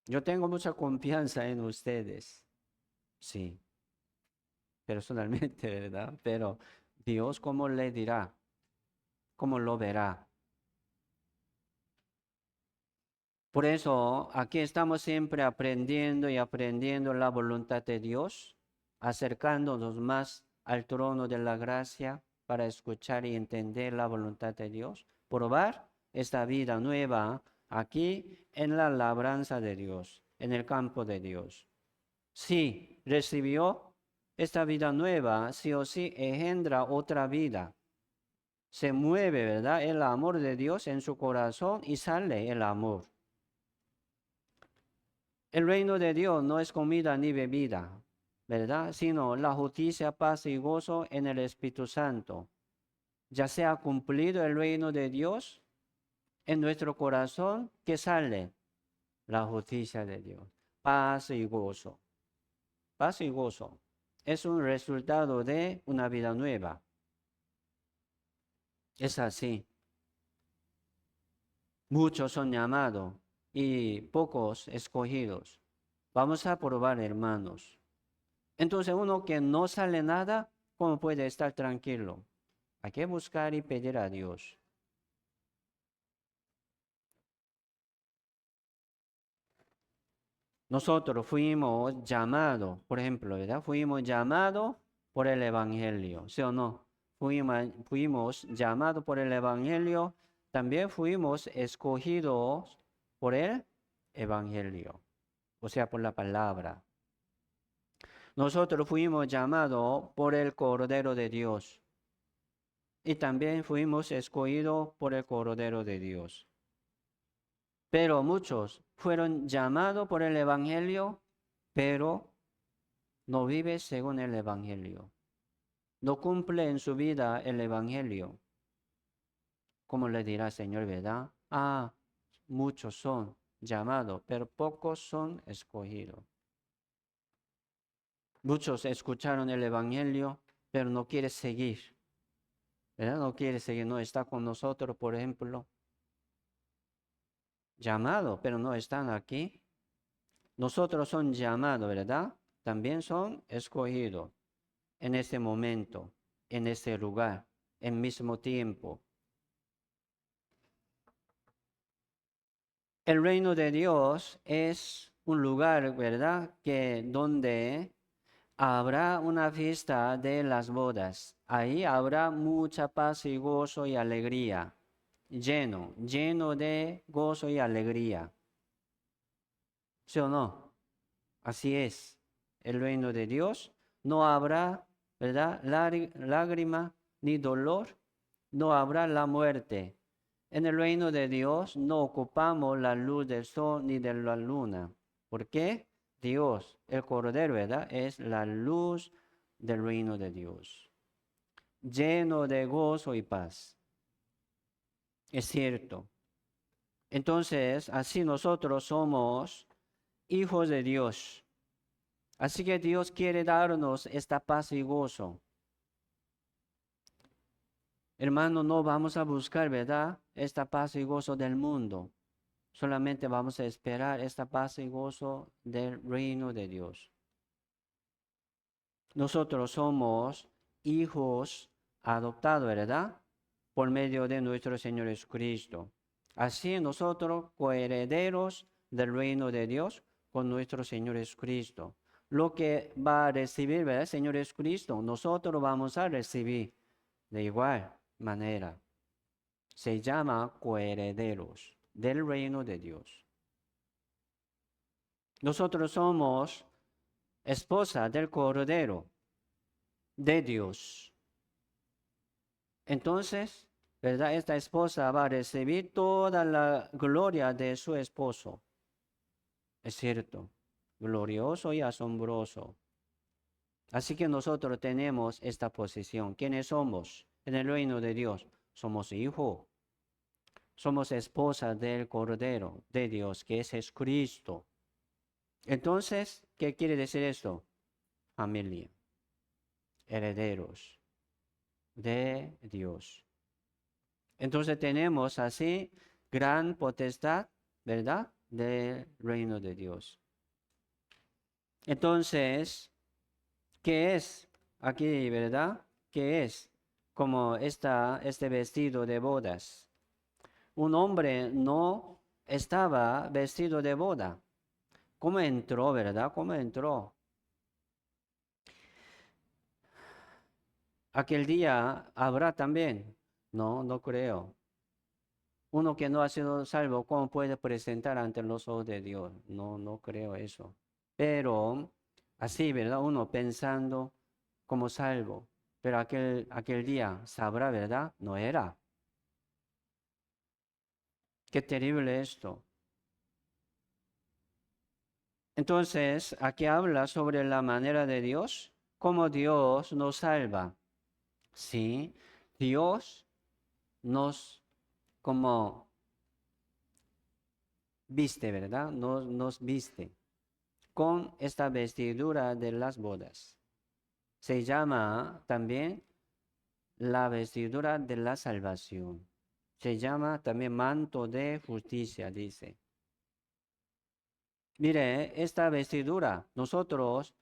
Yo tengo mucha confianza en ustedes, sí, personalmente, ¿verdad? Pero Dios, ¿cómo le dirá? ¿Cómo lo verá? Por eso aquí estamos siempre aprendiendo y aprendiendo la voluntad de Dios, acercándonos más al trono de la gracia para escuchar y entender la voluntad de Dios, probar esta vida nueva aquí en la labranza de Dios, en el campo de Dios. Si recibió esta vida nueva, sí o sí engendra otra vida. Se mueve, ¿verdad? El amor de Dios en su corazón y sale el amor. El reino de Dios no es comida ni bebida, ¿verdad? Sino la justicia, paz y gozo en el Espíritu Santo. Ya se ha cumplido el reino de Dios en nuestro corazón, ¿qué sale? La justicia de Dios. Paz y gozo. Paz y gozo. Es un resultado de una vida nueva. Es así. Muchos son llamados y pocos escogidos. Vamos a probar, hermanos. Entonces uno que no sale nada, ¿cómo puede estar tranquilo? Hay que buscar y pedir a Dios. Nosotros fuimos llamados, por ejemplo, ¿verdad? Fuimos llamados por el Evangelio, ¿sí o no? Fuimos llamados por el Evangelio, también fuimos escogidos por el Evangelio, o sea, por la palabra. Nosotros fuimos llamados por el Cordero de Dios. Y también fuimos escogidos por el Cordero de Dios. Pero muchos fueron llamados por el Evangelio, pero no viven según el Evangelio. No cumple en su vida el Evangelio. ¿Cómo le dirá, Señor, verdad? Muchos son llamados, pero pocos son escogidos. Muchos escucharon el Evangelio, pero no quieren seguir. ¿Verdad? No quiere seguir, no está con nosotros, por ejemplo. Llamado, pero no están aquí. Nosotros son llamados, ¿verdad? También son escogidos en este momento, en este lugar, en mismo tiempo. El reino de Dios es un lugar, ¿verdad? Que donde habrá una fiesta de las bodas. Ahí habrá mucha paz y gozo y alegría. Lleno de gozo y alegría. ¿Sí o no? Así es. El reino de Dios no habrá, ¿verdad? Lágrima ni dolor. No habrá la muerte. En el reino de Dios no ocupamos la luz del sol ni de la luna. ¿Por qué? Dios, el Cordero, ¿verdad? Es la luz del reino de Dios. Lleno de gozo y paz. Es cierto. Entonces, así nosotros somos hijos de Dios. Así que Dios quiere darnos esta paz y gozo. Hermano, no vamos a buscar, ¿verdad? Esta paz y gozo del mundo. Solamente vamos a esperar esta paz y gozo del reino de Dios. Nosotros somos hijos adoptados, ¿verdad? Por medio de nuestro Señor Jesucristo. Así nosotros coherederos del reino de Dios con nuestro Señor Jesucristo. Lo que va a recibir, ¿verdad? Señor Jesucristo, nosotros vamos a recibir de igual manera. Se llama coherederos del reino de Dios. Nosotros somos esposa del Cordero de Dios. Entonces, ¿verdad? Esta esposa va a recibir toda la gloria de su esposo. Es cierto, glorioso y asombroso. Así que nosotros tenemos esta posición. ¿Quiénes somos en el reino de Dios? Somos hijos. Somos esposa del Cordero de Dios, que es Jesucristo. Entonces, ¿qué quiere decir esto? Familia, herederos de Dios. Entonces tenemos así gran potestad, ¿verdad? Del reino de Dios. Entonces, ¿qué es aquí, verdad? ¿Qué es? Como este vestido de bodas. Un hombre no estaba vestido de boda. ¿Cómo entró, verdad? ¿Cómo entró? Aquel día habrá también. No, no creo. Uno que no ha sido salvo, ¿cómo puede presentar ante los ojos de Dios? No, no creo eso. Pero así, ¿verdad? Uno pensando como salvo. Pero aquel día sabrá, ¿verdad? No era. Qué terrible esto. Entonces, aquí habla sobre la manera de Dios, cómo Dios nos salva. Sí, Dios nos como viste, ¿verdad? Nos viste con esta vestidura de las bodas. Se llama también la vestidura de la salvación. Se llama también manto de justicia, dice. Mire, esta vestidura nosotros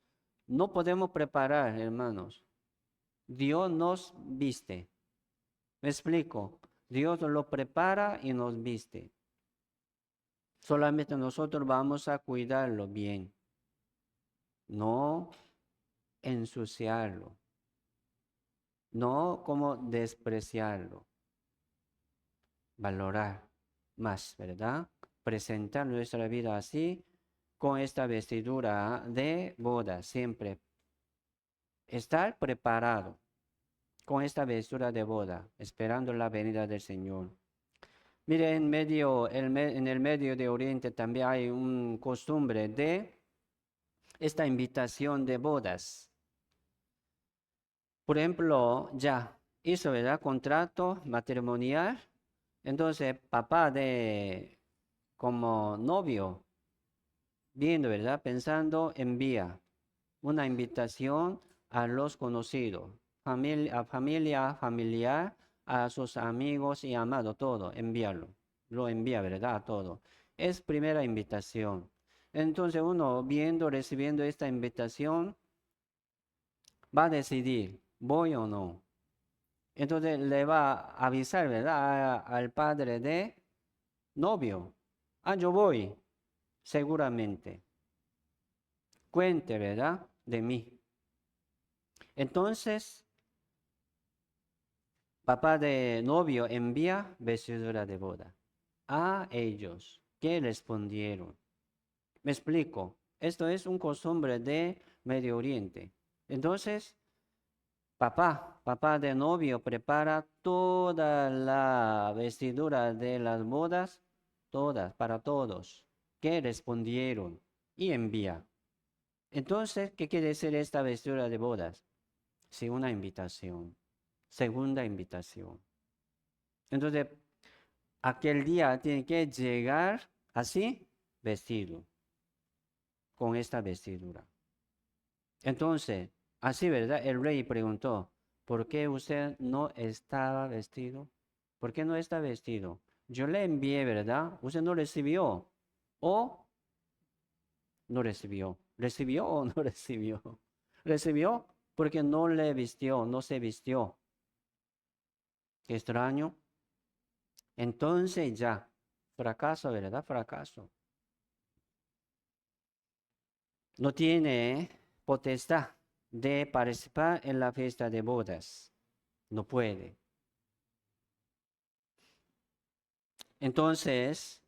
no podemos preparar, hermanos. Dios nos viste. ¿Me explico? Dios lo prepara y nos viste. Solamente nosotros vamos a cuidarlo bien. No ensuciarlo. No como despreciarlo. Valorar más, ¿verdad? Presentar nuestra vida así, con esta vestidura de boda, siempre. Estar preparado con esta vestidura de boda, esperando la venida del Señor. Mire, en el Medio de Oriente también hay una costumbre de esta invitación de bodas. Por ejemplo, ya hizo, ¿verdad? Contrato matrimonial. Entonces, papá de como novio, viendo, ¿verdad? Pensando, envía una invitación a los conocidos, familiar, a sus amigos y amados, todo, enviarlo. Lo envía, ¿verdad? A todo. Es primera invitación. Entonces uno viendo, recibiendo esta invitación, va a decidir, voy o no. Entonces le va a avisar, ¿verdad? Al padre de novio. Ah, yo voy, seguramente. Cuente, ¿verdad? De mí. Entonces, papá de novio envía vestidura de boda a ellos. ¿Qué respondieron? Me explico. Esto es un costumbre de Medio Oriente. Entonces, papá de novio prepara toda la vestidura de las bodas, todas, para todos. ¿Qué respondieron? Y envía. Entonces, ¿qué quiere decir esta vestidura de bodas? Sí, una invitación. Segunda invitación. Entonces, aquel día tiene que llegar así, vestido, con esta vestidura. Entonces, así, ¿verdad? El rey preguntó, ¿por qué usted no estaba vestido? ¿Por qué no está vestido? Yo le envié, ¿verdad? Usted no recibió. ¿O no recibió? ¿Recibió o no recibió? ¿Recibió? Porque no le vistió, no se vistió. Qué extraño. Entonces ya, fracaso, ¿verdad? Fracaso. No tiene potestad de participar en la fiesta de bodas. No puede. Entonces,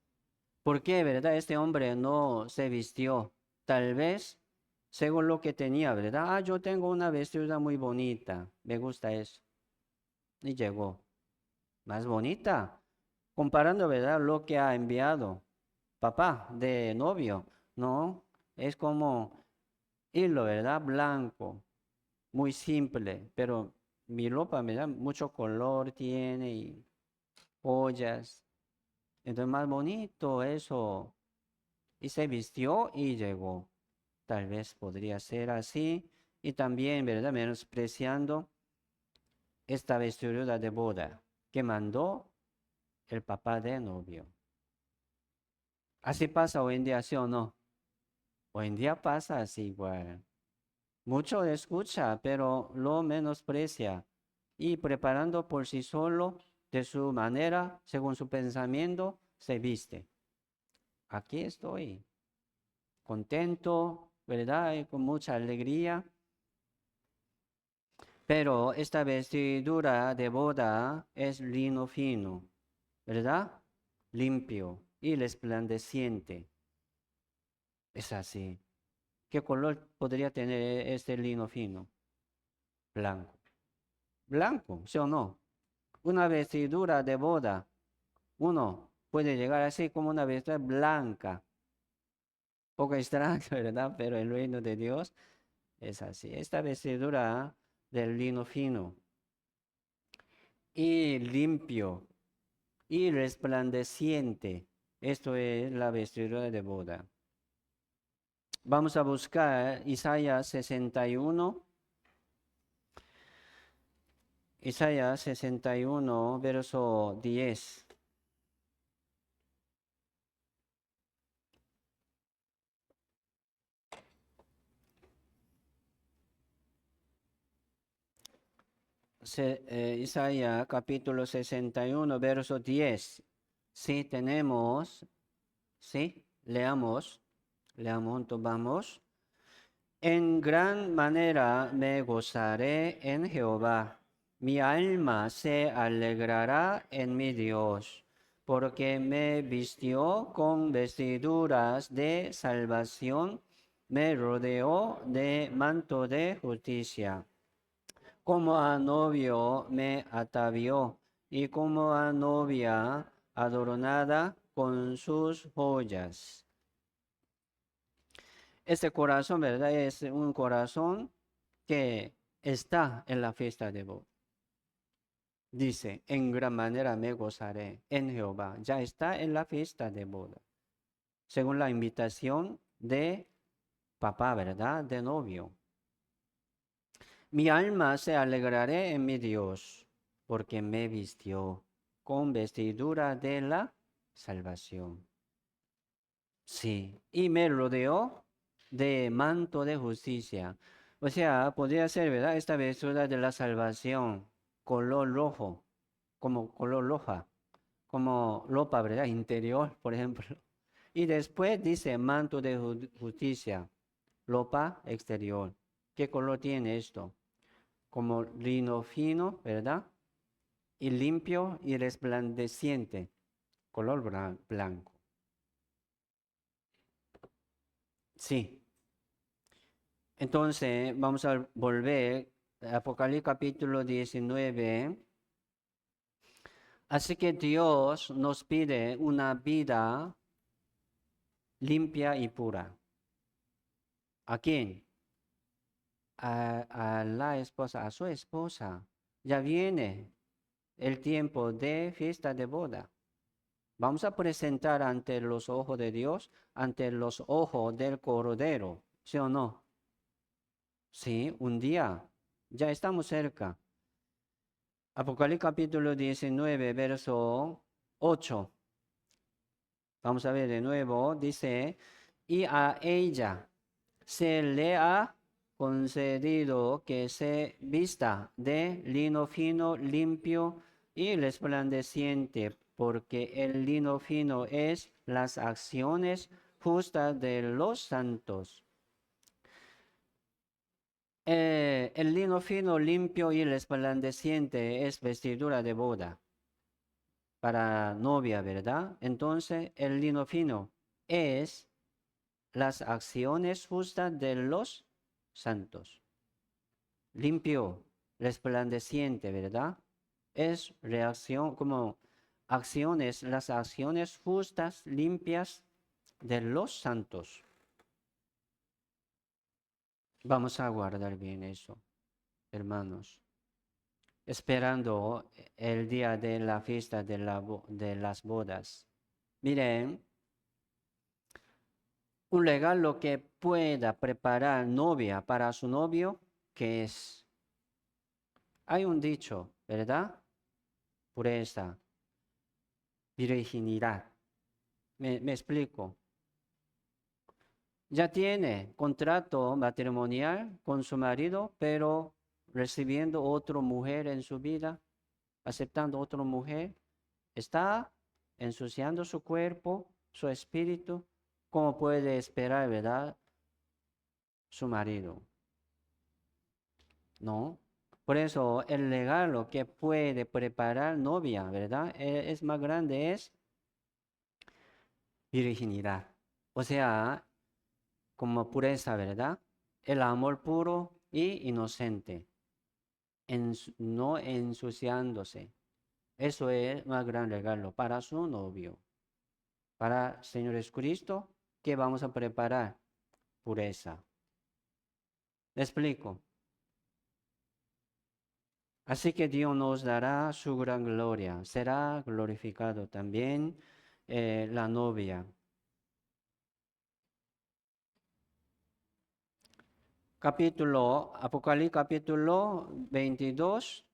¿por qué, verdad? Este hombre no se vistió. Tal vez, según lo que tenía, ¿verdad? Ah, yo tengo una vestidura muy bonita. Me gusta eso. Y llegó. Más bonita. Comparando, ¿verdad? Lo que ha enviado papá de novio. No, es como hilo, ¿verdad? Blanco. Muy simple, pero mi ropa me da mucho color, tiene y joyas. Entonces más bonito eso. Y se vistió y llegó. Tal vez podría ser así. Y también, ¿verdad? Menospreciando esta vestidura de boda que mandó el papá de novio. Así pasa hoy en día, ¿sí o no? Hoy en día pasa así igual. Mucho escucha, pero lo menosprecia. Y preparando por sí solo, de su manera, según su pensamiento, se viste. Aquí estoy, contento, ¿verdad? Y con mucha alegría. Pero esta vestidura de boda es lino fino, ¿verdad? Limpio y resplandeciente. Es así. ¿Qué color podría tener este lino fino? Blanco. Blanco, ¿sí o no? Una vestidura de boda, uno puede llegar así como una vestidura blanca. Poco extraño, ¿verdad? Pero el reino de Dios es así. Esta vestidura del lino fino y limpio y resplandeciente. Esto es la vestidura de boda. Vamos a buscar Isaías 61. Isaías 61, verso 10. Isaías capítulo 61, verso 10. Sí, tenemos, sí, leamos juntos, vamos. En gran manera me gozaré en Jehová. Mi alma se alegrará en mi Dios, porque me vistió con vestiduras de salvación, me rodeó de manto de justicia. Como a novio me atavió y como a novia adornada con sus joyas. Este corazón, ¿verdad? Es un corazón que está en la fiesta de boda. Dice, en gran manera me gozaré en Jehová. Ya está en la fiesta de boda. Según la invitación de papá, ¿verdad? De novio. Mi alma se alegrará en mi Dios, porque me vistió con vestidura de la salvación. Sí, y me rodeó de manto de justicia. O sea, podría ser, ¿verdad? Esta vestidura de la salvación, color rojo, como color roja, como ropa, ¿verdad? Interior, por ejemplo. Y después dice manto de justicia, ropa exterior. ¿Qué color tiene esto? Como lino fino, ¿verdad? Y limpio y resplandeciente, color blanco. Sí. Entonces, vamos a volver Apocalipsis capítulo 19. Así que Dios nos pide una vida limpia y pura. ¿A quién? A la esposa, a su esposa. Ya viene el tiempo de fiesta de boda. Vamos a presentar ante los ojos de Dios, ante los ojos del Cordero, ¿sí o no? Sí, un día. Ya estamos cerca. Apocalipsis capítulo 19, verso 8. Vamos a ver de nuevo. Dice, y a ella se le ha concedido que se vista de lino fino, limpio y resplandeciente, porque el lino fino es las acciones justas de los santos. El lino fino, limpio y resplandeciente es vestidura de boda para novia, ¿verdad? Entonces, el lino fino es las acciones justas de los santos. Limpio, resplandeciente, ¿verdad? Es reacción como acciones, las acciones justas, limpias de los santos. Vamos a guardar bien eso, hermanos. Esperando el día de la fiesta de las bodas. Miren, un regalo que pueda preparar novia para su novio, que es, hay un dicho, ¿verdad? Pureza, virginidad. Me explico. Ya tiene contrato matrimonial con su marido, pero recibiendo otra mujer en su vida, aceptando otra mujer, está ensuciando su cuerpo, su espíritu. ¿Cómo puede esperar, verdad, su marido? No. Por eso el regalo que puede preparar novia, ¿verdad? Es más grande, es virginidad. O sea, como pureza, ¿verdad? El amor puro y inocente, no ensuciándose. Eso es un gran regalo para su novio. Para Señor Jesucristo, ¿qué vamos a preparar? Pureza. ¿Le explico? Así que Dios nos dará su gran gloria. Será glorificado también la novia. Apocalipsis capítulo 22,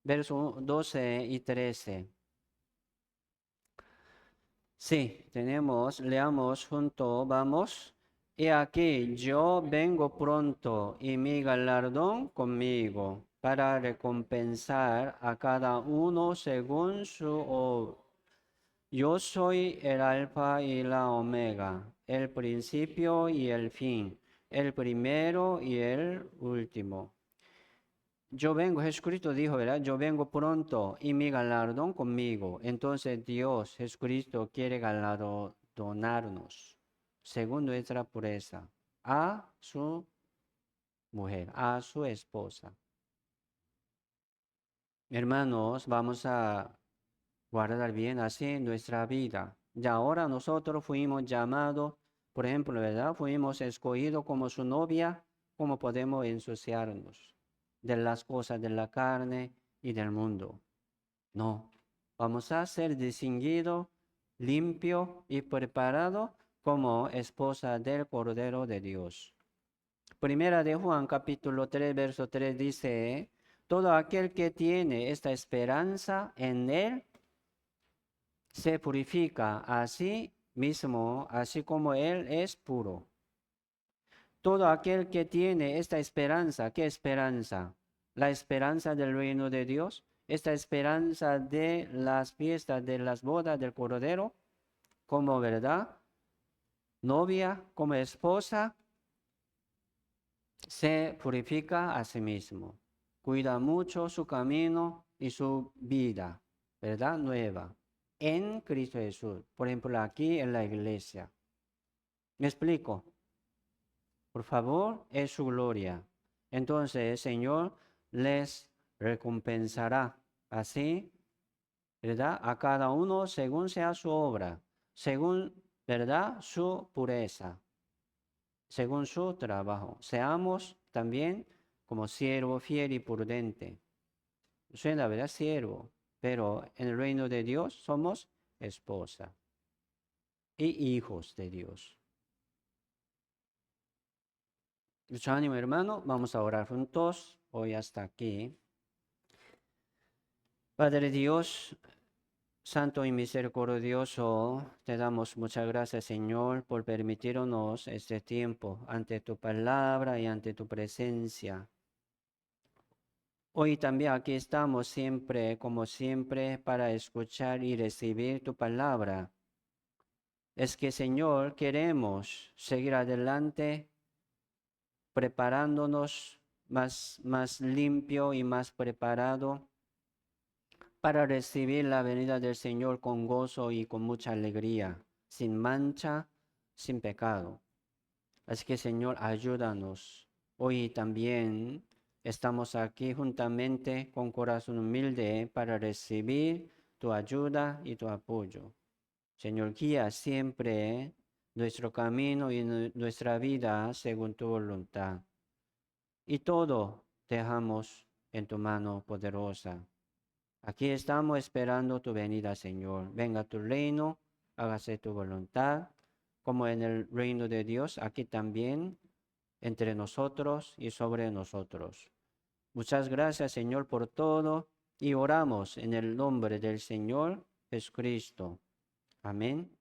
versos 12 y 13. Sí, leamos junto, vamos. He aquí, yo vengo pronto y mi galardón conmigo para recompensar a cada uno según su obra. Yo soy el Alfa y la Omega, el principio y el fin, el primero y el último. Yo vengo, Jesucristo dijo, ¿verdad? Yo vengo pronto y mi galardón conmigo. Entonces Dios, Jesucristo, quiere galardonarnos según nuestra pureza a su mujer, a su esposa. Hermanos, vamos a guardar bien así nuestra vida. Ya ahora nosotros fuimos llamados, por ejemplo, ¿verdad? Fuimos escogidos como su novia, ¿cómo podemos ensuciarnos de las cosas de la carne y del mundo? No, vamos a ser distinguidos, limpios y preparados como esposa del Cordero de Dios. Primera de Juan capítulo 3, verso 3 dice, todo aquel que tiene esta esperanza en Él se purifica a sí mismo, así como Él es puro. Todo aquel que tiene esta esperanza, ¿qué esperanza? La esperanza del reino de Dios, esta esperanza de las fiestas, de las bodas del Cordero, como verdad, novia, como esposa, se purifica a sí mismo. Cuida mucho su camino y su vida, ¿verdad? Nueva, en Cristo Jesús. Por ejemplo, aquí en la iglesia. ¿Me explico? Por favor, es su gloria. Entonces el Señor les recompensará así, ¿verdad? A cada uno según sea su obra, según, ¿verdad? Su pureza, según su trabajo. Seamos también como siervo fiel y prudente. Suena, ¿verdad? Siervo, pero en el reino de Dios somos esposa y hijos de Dios. Mucho ánimo, hermano. Vamos a orar juntos. Hoy hasta aquí. Padre Dios, Santo y misericordioso, te damos muchas gracias, Señor, por permitirnos este tiempo ante tu palabra y ante tu presencia. Hoy también aquí estamos siempre, como siempre, para escuchar y recibir tu palabra. Es que, Señor, queremos seguir adelante preparándonos más limpio y más preparado para recibir la venida del Señor con gozo y con mucha alegría, sin mancha, sin pecado. Así que, Señor, ayúdanos. Hoy también estamos aquí juntamente con corazón humilde para recibir tu ayuda y tu apoyo. Señor, guía siempre nuestro camino y nuestra vida según tu voluntad. Y todo dejamos en tu mano poderosa. Aquí estamos esperando tu venida, Señor. Venga tu reino, hágase tu voluntad, como en el reino de Dios, aquí también, entre nosotros y sobre nosotros. Muchas gracias, Señor, por todo, y oramos en el nombre del Señor Jesucristo. Amén.